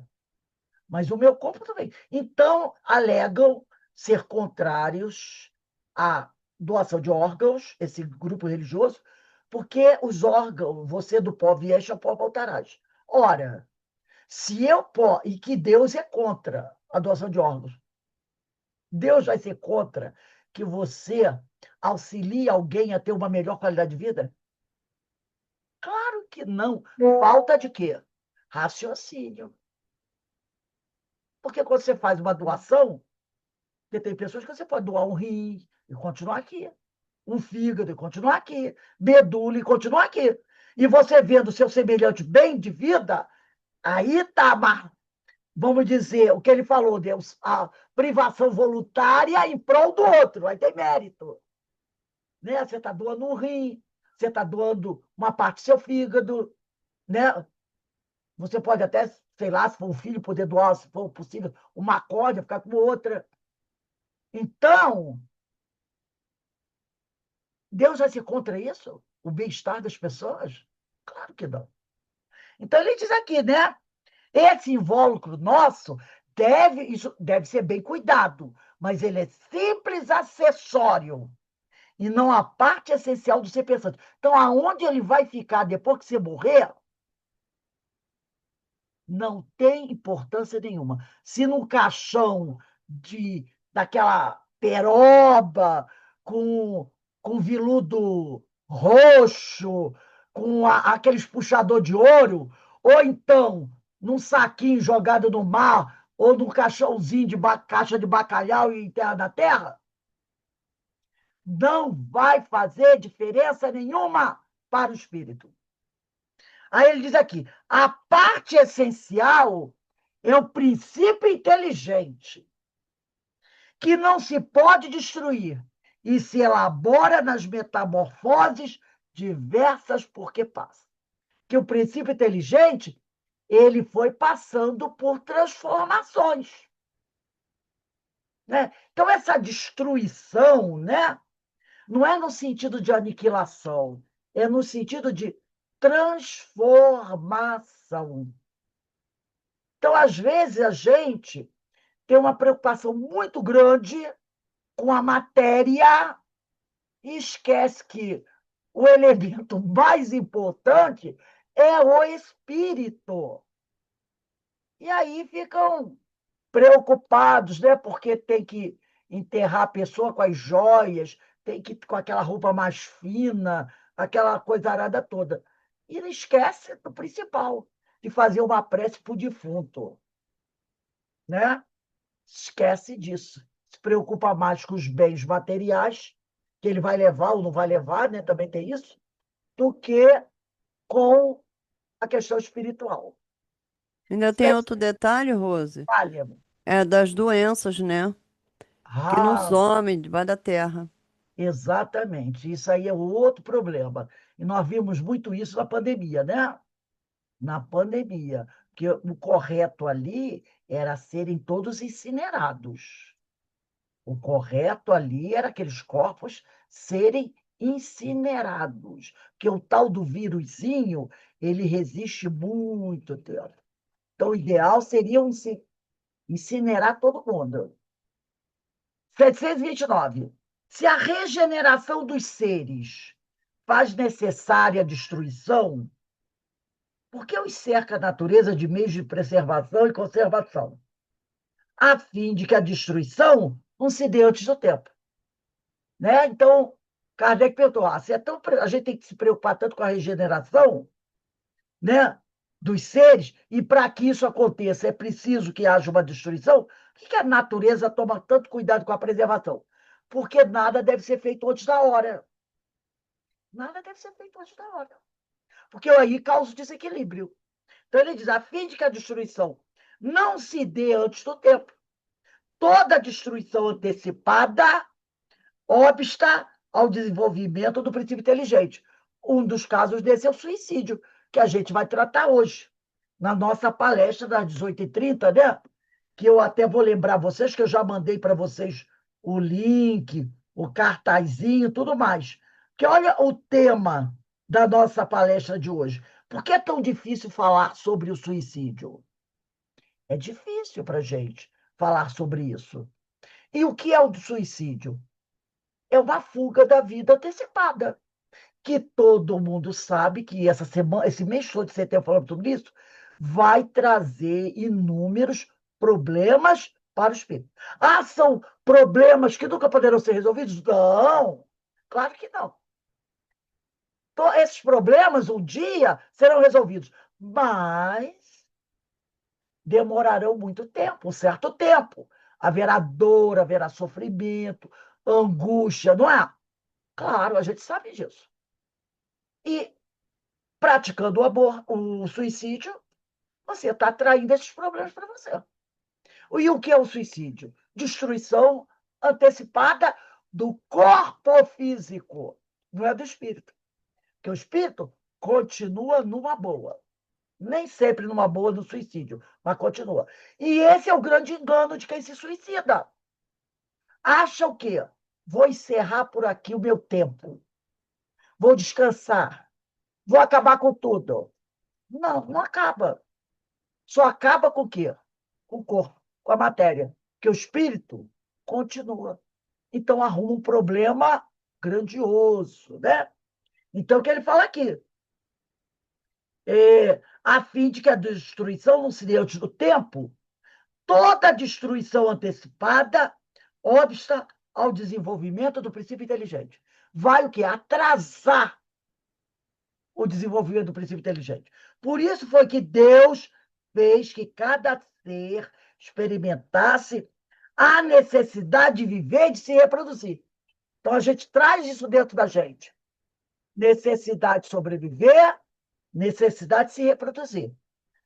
Mas o meu corpo também. Então, alegam ser contrários à doação de órgãos, esse grupo religioso, porque os órgãos, você do pó vieste ao pó voltarás. Ora, se eu pó, e que Deus é contra a doação de órgãos, Deus vai ser contra que você auxilie alguém a ter uma melhor qualidade de vida? Claro que não. Falta de quê? Raciocínio. Porque quando você faz uma doação, porque tem pessoas que você pode doar um rim e continuar aqui, um fígado e continuar aqui, medula e continuar aqui. E você vendo o seu semelhante bem de vida, aí está, vamos dizer, o que ele falou, Deus, a privação voluntária em prol do outro, aí tem mérito. Né? Você está doando um rim, você está doando uma parte do seu fígado, né? Você pode até, sei lá, se for um filho, poder doar, se for possível, uma corda, ficar com outra. Então, Deus vai ser contra isso? O bem-estar das pessoas? Claro que não. Então, ele diz aqui, né? Esse invólucro nosso isso deve ser bem cuidado, mas ele é simples acessório e não a parte essencial do ser pensante. Então, aonde ele vai ficar depois que você morrer, não tem importância nenhuma. Se num caixão daquela peroba com veludo roxo, com aqueles puxador de ouro, ou então num saquinho jogado no mar, ou num caixãozinho de caixa de bacalhau em terra da terra, não vai fazer diferença nenhuma para o espírito. Aí ele diz aqui, a parte essencial é o princípio inteligente, que não se pode destruir e se elabora nas metamorfoses diversas porque passa. Que o princípio inteligente, ele foi passando por transformações. Né? Então, essa destruição, né, não é no sentido de aniquilação, é no sentido de transformação. Então, às vezes, a gente tem uma preocupação muito grande com a matéria e esquece que o elemento mais importante é o espírito. E aí ficam preocupados, né? Porque tem que enterrar a pessoa com as joias, tem que ir com aquela roupa mais fina, aquela coisa arada toda. e esquece do principal, de fazer uma prece para o defunto, né? Esquece disso. Se preocupa mais com os bens materiais, que ele vai levar ou não vai levar, né? Também tem isso, do que com a questão espiritual. Ainda tem Você outro detalhe, Rose, falha. é das doenças, né? Que não Ah, some debaixo da terra. exatamente. Isso aí é outro problema. E nós vimos muito isso na pandemia, né? Na pandemia. Que o correto ali era serem todos incinerados. O correto ali era aqueles corpos serem incinerados. Porque o tal do vírusinho, ele resiste muito tempo. Então, o ideal seria incinerar todo mundo. 729. Se a regeneração dos seres faz necessária a destruição, por que os cerca a natureza de meios de preservação e conservação? A fim de que a destruição não se dê antes do tempo. Né? Então, Kardec perguntou, se é tão, a gente tem que se preocupar tanto com a regeneração, né, dos seres, e para que isso aconteça é preciso que haja uma destruição, por que a natureza toma tanto cuidado com a preservação? Porque nada deve ser feito antes da hora. Nada deve ser feito antes da hora. Porque aí causa desequilíbrio. Então, ele diz, a fim de que a destruição não se dê antes do tempo, toda destruição antecipada obsta ao desenvolvimento do princípio inteligente. Um dos casos desse é o suicídio, que a gente vai tratar hoje, na nossa palestra das 18h30, né? Que eu até vou lembrar vocês, que eu já mandei para vocês o link, o cartazinho, tudo mais. Que olha o tema da nossa palestra de hoje. Por que é tão difícil falar sobre o suicídio? É difícil para a gente falar sobre isso. E o que é o suicídio? É uma fuga da vida antecipada, que todo mundo sabe que essa semana, esse mês todo de setembro, falando tudo isso, vai trazer inúmeros problemas para o espírito. Ah, são problemas que nunca poderão ser resolvidos? Não, claro que não. Esses problemas, um dia, serão resolvidos, mas demorarão muito tempo, um certo tempo. Haverá dor, haverá sofrimento, angústia, não é? Claro, a gente sabe disso. E praticando o suicídio, você está atraindo esses problemas para você. E o que é o suicídio? Destruição antecipada do corpo físico, não é do espírito. Porque o espírito continua numa boa. Nem sempre numa boa no suicídio, mas continua. E esse é o grande engano de quem se suicida. Acha o quê? Vou encerrar por aqui o meu tempo. Vou descansar. Vou acabar com tudo. Não, não acaba. Só acaba com o quê? Com o corpo, com a matéria. Porque o espírito continua. Então arruma um problema grandioso, né? Então, o que ele fala aqui? A fim de que a destruição não se dê antes do tempo, toda destruição antecipada obsta ao desenvolvimento do princípio inteligente. Vai o quê? Atrasar o desenvolvimento do princípio inteligente. Por isso foi que Deus fez que cada ser experimentasse a necessidade de viver e de se reproduzir. Então, a gente traz isso dentro da gente. Necessidade de sobreviver, necessidade de se reproduzir.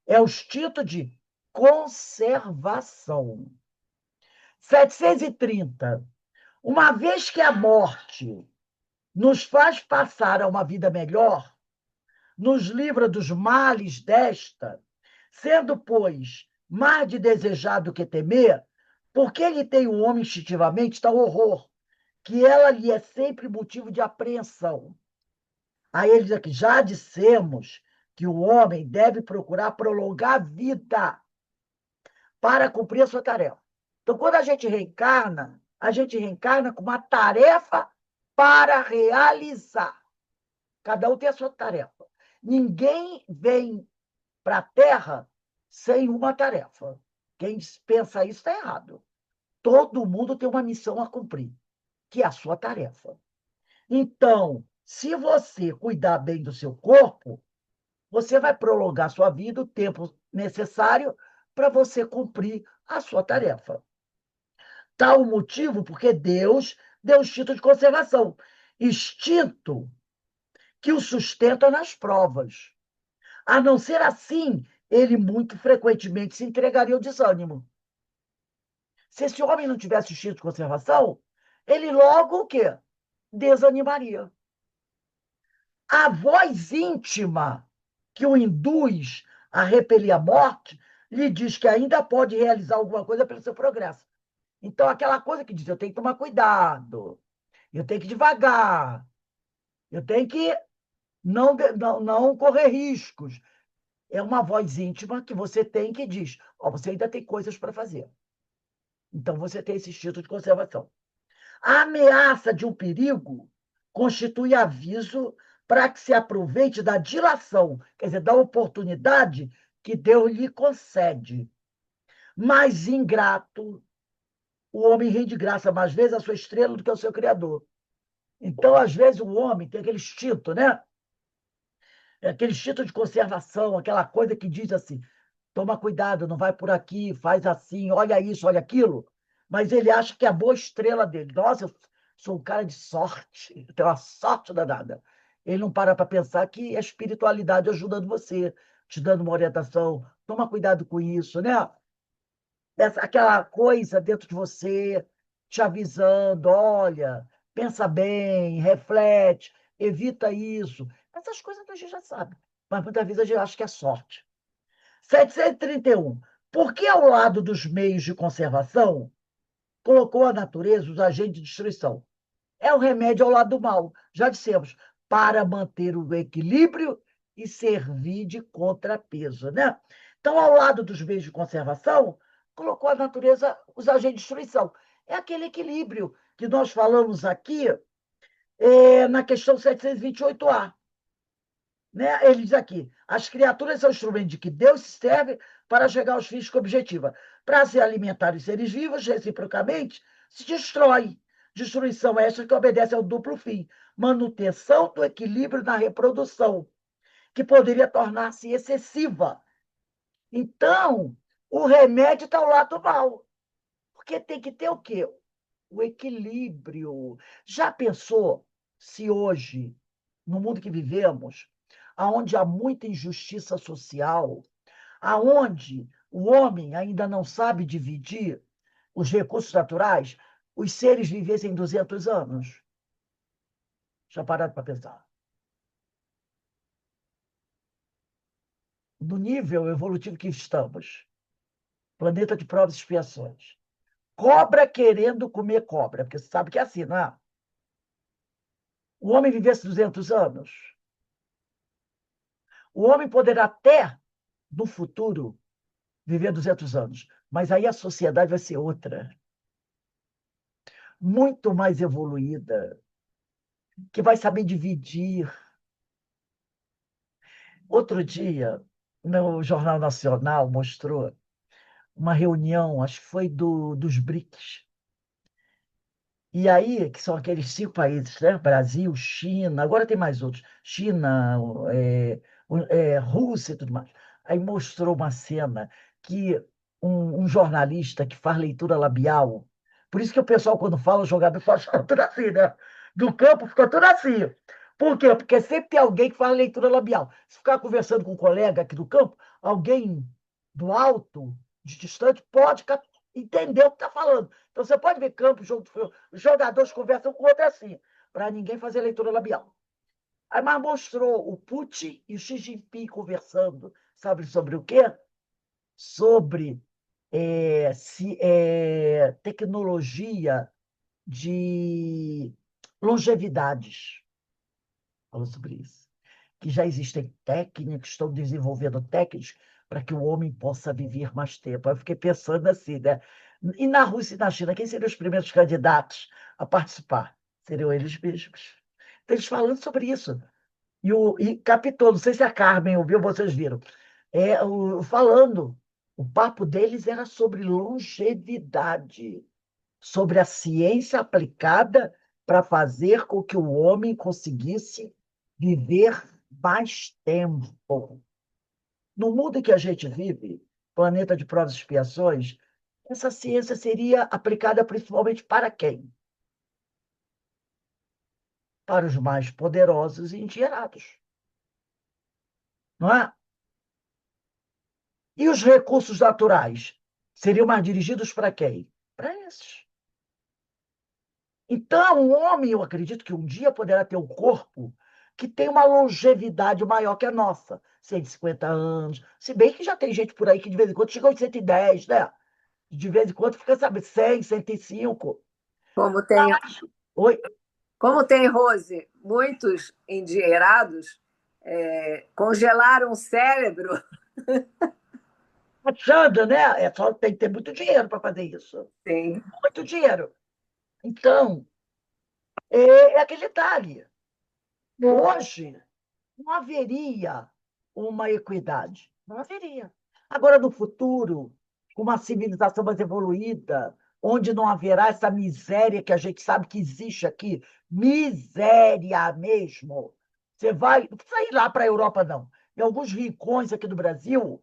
É o instinto de conservação. 730. Uma vez que a morte nos faz passar a uma vida melhor, nos livra dos males desta, sendo, pois, mais de desejar do que temer, porque ele tem o homem instintivamente tal horror, que ela lhe é sempre motivo de apreensão. Aí ele diz aqui, já dissemos que o homem deve procurar prolongar a vida para cumprir a sua tarefa. Então, quando a gente reencarna com uma tarefa para realizar. Cada um tem a sua tarefa. Ninguém vem para a Terra sem uma tarefa. Quem pensa isso está errado. Todo mundo tem uma missão a cumprir, que é a sua tarefa. Então, se você cuidar bem do seu corpo, você vai prolongar sua vida o tempo necessário para você cumprir a sua tarefa. Tal o motivo porque Deus deu instinto de conservação. Instinto que o sustenta nas provas. A não ser assim, ele muito frequentemente se entregaria ao desânimo. Se esse homem não tivesse instinto de conservação, ele logo o quê? Desanimaria. A voz íntima que o induz a repelir a morte lhe diz que ainda pode realizar alguma coisa pelo seu progresso. Então, aquela coisa que diz, eu tenho que tomar cuidado, eu tenho que ir devagar, eu tenho que não correr riscos. É uma voz íntima que você tem que diz, você ainda tem coisas para fazer. Então, você tem esse instinto de conservação. A ameaça de um perigo constitui aviso para que se aproveite da dilação, quer dizer, da oportunidade que Deus lhe concede. Mas ingrato, o homem rende graça mais vezes à sua estrela do que ao seu Criador. Então, às vezes, o homem tem aquele instinto, né? Aquele instinto de conservação, aquela coisa que diz assim: toma cuidado, não vai por aqui, faz assim, olha isso, olha aquilo. Mas ele acha que é a boa estrela dele. Nossa, eu sou um cara de sorte, eu tenho uma sorte danada. Ele não para pensar que é a espiritualidade ajudando você, te dando uma orientação. Toma cuidado com isso, né? Aquela coisa dentro de você, te avisando, olha, pensa bem, reflete, evita isso. Essas coisas a gente já sabe, mas muitas vezes a gente acha que é sorte. 731. Por que ao lado dos meios de conservação colocou a natureza os agentes de destruição? É o remédio ao lado do mal, já dissemos, para manter o equilíbrio e servir de contrapeso, né? Então, ao lado dos meios de conservação, colocou a natureza os agentes de destruição. É aquele equilíbrio que nós falamos aqui na questão 728A. Né? Ele diz aqui: as criaturas são instrumentos de que Deus se serve para chegar aos fins que objetiva. Para se alimentar os seres vivos, reciprocamente, se destrói. Destruição esta que obedece ao duplo fim: manutenção do equilíbrio na reprodução, que poderia tornar-se excessiva. Então, o remédio está ao lado do mal. Porque tem que ter o quê? O equilíbrio. Já pensou se hoje, no mundo que vivemos, aonde há muita injustiça social, aonde o homem ainda não sabe dividir os recursos naturais, os seres vivessem 200 anos? Já pararam para pensar? No nível evolutivo que estamos, planeta de provas e expiações, cobra querendo comer cobra, porque você sabe que é assim, não é? O homem vivesse 200 anos, o homem poderá até, no futuro, viver 200 anos, mas aí a sociedade vai ser outra, muito mais evoluída, que vai saber dividir. Outro dia, no Jornal Nacional, mostrou uma reunião, acho que foi dos BRICS. E aí, que são aqueles 5 países, né? Brasil, China, agora tem mais outros, China, Rússia e tudo mais. Aí mostrou uma cena que um jornalista que faz leitura labial, por isso que o pessoal, quando fala, o jogador faz tudo assim, né? Do campo fica tudo assim. Por quê? Porque sempre tem alguém que faz leitura labial. Se ficar conversando com um colega aqui do campo, alguém do alto, de distante, pode entender o que está falando. Então, você pode ver campo, jogo de futebol, os jogadores conversam com o outro assim, para ninguém fazer leitura labial. Aí, mas mostrou o Putin e o Xi Jinping conversando, sabe sobre o quê? Sobre tecnologia de longevidades. Falou sobre isso. Que já existem técnicas, estão desenvolvendo técnicas para que o homem possa viver mais tempo. Aí eu fiquei pensando assim, né? E na Rússia e na China, quem seriam os primeiros candidatos a participar? Seriam eles mesmos. Então, eles falando sobre isso. E captou, não sei se a Carmen ouviu, vocês viram. Falando, o papo deles era sobre longevidade, sobre a ciência aplicada para fazer com que o homem conseguisse viver mais tempo. No mundo em que a gente vive, planeta de provas e expiações, essa ciência seria aplicada principalmente para quem? Para os mais poderosos e endinheirados, não é? E os recursos naturais seriam mais dirigidos para quem? Para esses. Então, o homem, eu acredito que um dia poderá ter um corpo que tem uma longevidade maior que a nossa, 150 anos. Se bem que já tem gente por aí que de vez em quando chega aos 110, né? De vez em quando fica, sabe, 100, 105. Como tem, Oi? como tem, Rose, muitos endinheirados congelaram o cérebro. Achando, né? É só tem que ter muito dinheiro para fazer isso. Sim. Muito dinheiro. Então, é aquele detalhe. Hoje, não haveria uma equidade. Não haveria. Agora, no futuro, com uma civilização mais evoluída, onde não haverá essa miséria que a gente sabe que existe aqui, miséria mesmo. Você vai, não precisa ir lá para a Europa, não. Em alguns rincões aqui do Brasil,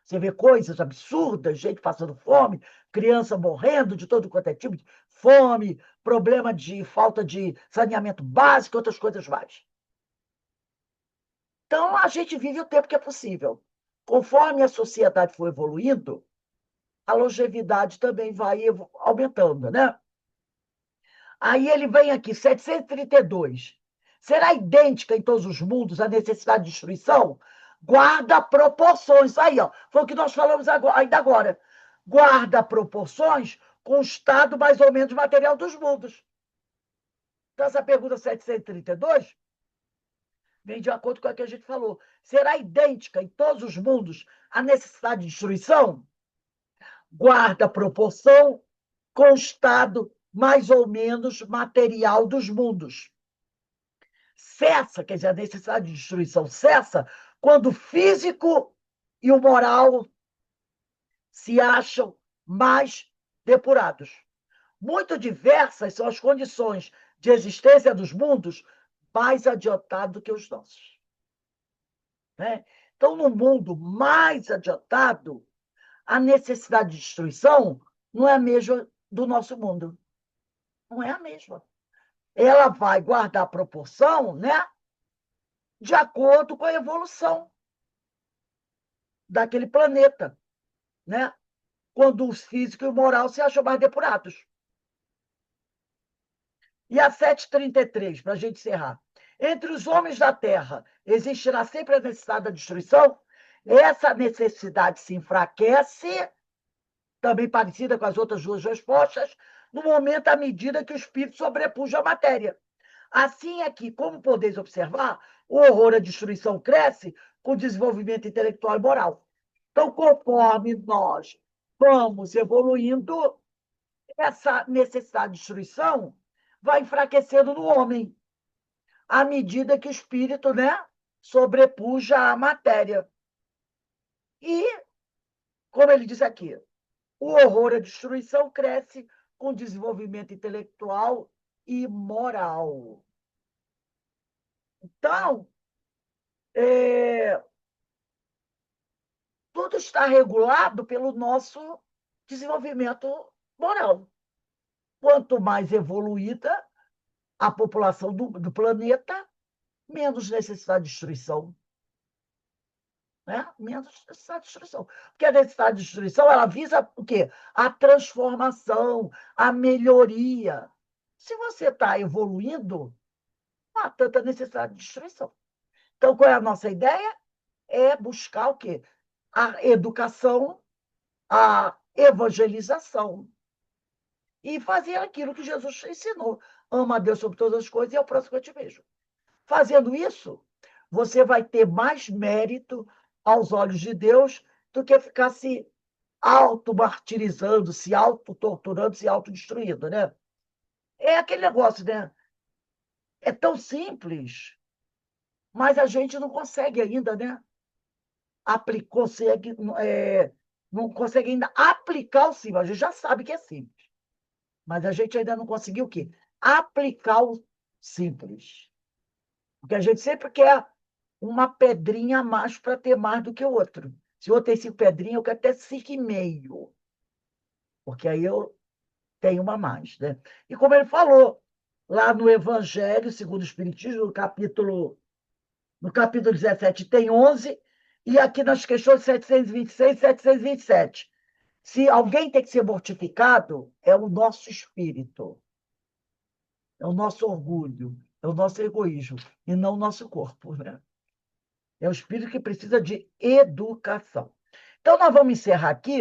você vê coisas absurdas, gente passando fome, criança morrendo de todo quanto é tipo de fome, problema de falta de saneamento básico, outras coisas mais. Então, a gente vive o tempo que é possível. Conforme a sociedade for evoluindo, a longevidade também vai aumentando, né? Aí ele vem aqui, 732. Será idêntica em todos os mundos a necessidade de destruição? Guarda proporções. Aí, ó, foi o que nós falamos ainda agora. Guarda proporções com o estado mais ou menos material dos mundos. Então, essa pergunta 732 vem de acordo com o que a gente falou. Será idêntica em todos os mundos a necessidade de destruição? Guarda proporção com o estado mais ou menos material dos mundos. Cessa, quer dizer, a necessidade de destruição cessa quando o físico e o moral se acham mais depurados. Muito diversas são as condições de existência dos mundos mais adiantados do que os nossos. Né? Então, no mundo mais adiantado, a necessidade de destruição não é a mesma do nosso mundo. Não é a mesma. Ela vai guardar proporção, né, de acordo com a evolução daquele planeta, né? Quando o físico e o moral se acham mais depurados. E a 733, para a gente encerrar. Entre os homens da Terra, existirá sempre a necessidade da destruição? Essa necessidade se enfraquece, também parecida com as outras duas respostas, no momento à medida que o espírito sobrepuja a matéria. Assim é que, como podeis observar, o horror à destruição cresce com o desenvolvimento intelectual e moral. Então, conforme nós vamos evoluindo, essa necessidade de destruição vai enfraquecendo no homem, à medida que o espírito, né, sobrepuja a matéria. E, como ele diz aqui, o horror à destruição cresce com o desenvolvimento intelectual e moral. Então, tudo está regulado pelo nosso desenvolvimento moral. Quanto mais evoluída a população do planeta, menos necessidade de destruição. Né? Menos necessidade de destruição. Porque a necessidade de destruição ela visa o quê? A transformação, a melhoria. Se você está evoluindo, não há tanta necessidade de destruição. Então, qual é a nossa ideia? É buscar o quê? A educação, a evangelização e fazer aquilo que Jesus ensinou. Ama a Deus sobre todas as coisas e ao próximo a ti mesmo. Fazendo isso, você vai ter mais mérito aos olhos de Deus do que ficar se auto-martirizando, se auto-torturando, se autodestruindo, né? É aquele negócio, né? É tão simples, mas a gente não consegue ainda, né? Não consegue ainda aplicar o simples. A gente já sabe que é simples, mas a gente ainda não conseguiu o quê? Aplicar o simples. Porque a gente sempre quer uma pedrinha a mais para ter mais do que o outro. Se o outro tem 5 pedrinhas, eu quero ter 5,5, porque aí eu tenho uma a mais, né? E como ele falou, lá no Evangelho, segundo o Espiritismo, no capítulo 17 tem 11, e aqui nas questões 726 e 727. Se alguém tem que ser mortificado, é o nosso espírito, é o nosso orgulho, é o nosso egoísmo, e não o nosso corpo, né? É o espírito que precisa de educação. Então, nós vamos encerrar aqui.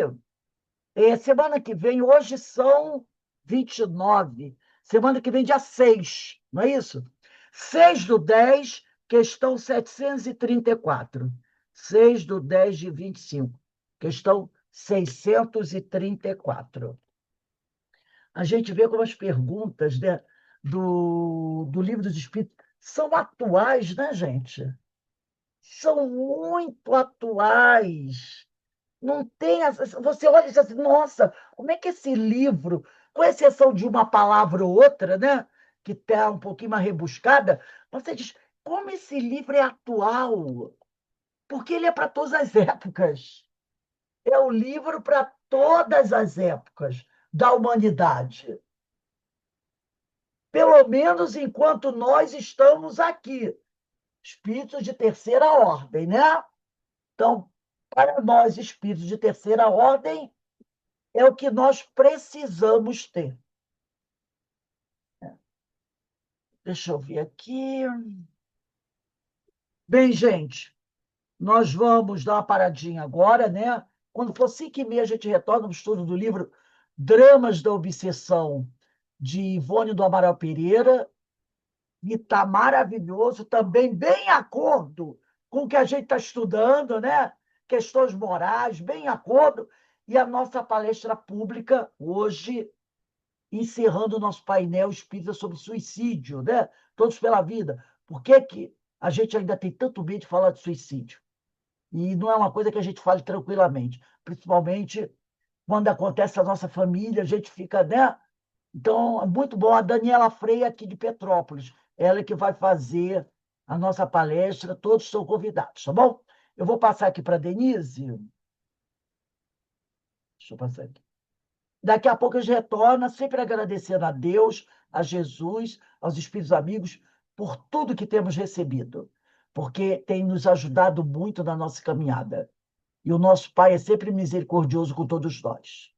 Semana que vem, hoje são 29. Semana que vem, dia 6, não é isso? 6/10, questão 734. 6/10 de 25, questão 634. A gente vê como as perguntas, né, do Livro dos Espíritos são atuais, né, gente? São muito atuais. Não tem. Você olha e diz assim, nossa, como é que esse livro, com exceção de uma palavra ou outra, né, que está um pouquinho mais rebuscada, você diz, como esse livro é atual? Porque ele é para todas as épocas. É o livro para todas as épocas da humanidade. Pelo menos enquanto nós estamos aqui, espíritos de terceira ordem, né? Então, para nós, espíritos de terceira ordem, é o que nós precisamos ter. Deixa eu ver aqui. Bem, gente, nós vamos dar uma paradinha agora, né? Quando for 5h30, a gente retorna no estudo do livro Dramas da Obsessão, de Ivone do Amaral Pereira, e está maravilhoso, também bem em acordo com o que a gente está estudando, né? Questões morais, bem em acordo. E a nossa palestra pública hoje, encerrando o nosso painel espírita sobre suicídio, né? Todos pela vida. Por que que a gente ainda tem tanto medo de falar de suicídio? E não é uma coisa que a gente fale tranquilamente, principalmente quando acontece na nossa família, a gente fica, né? Então, é muito bom. A Daniela Freire, aqui de Petrópolis, ela é que vai fazer a nossa palestra, todos são convidados, tá bom? Eu vou passar aqui para a Denise. Deixa eu passar aqui. Daqui a pouco a gente retorna, sempre agradecendo a Deus, a Jesus, aos espíritos amigos, por tudo que temos recebido, porque tem nos ajudado muito na nossa caminhada. E o nosso Pai é sempre misericordioso com todos nós.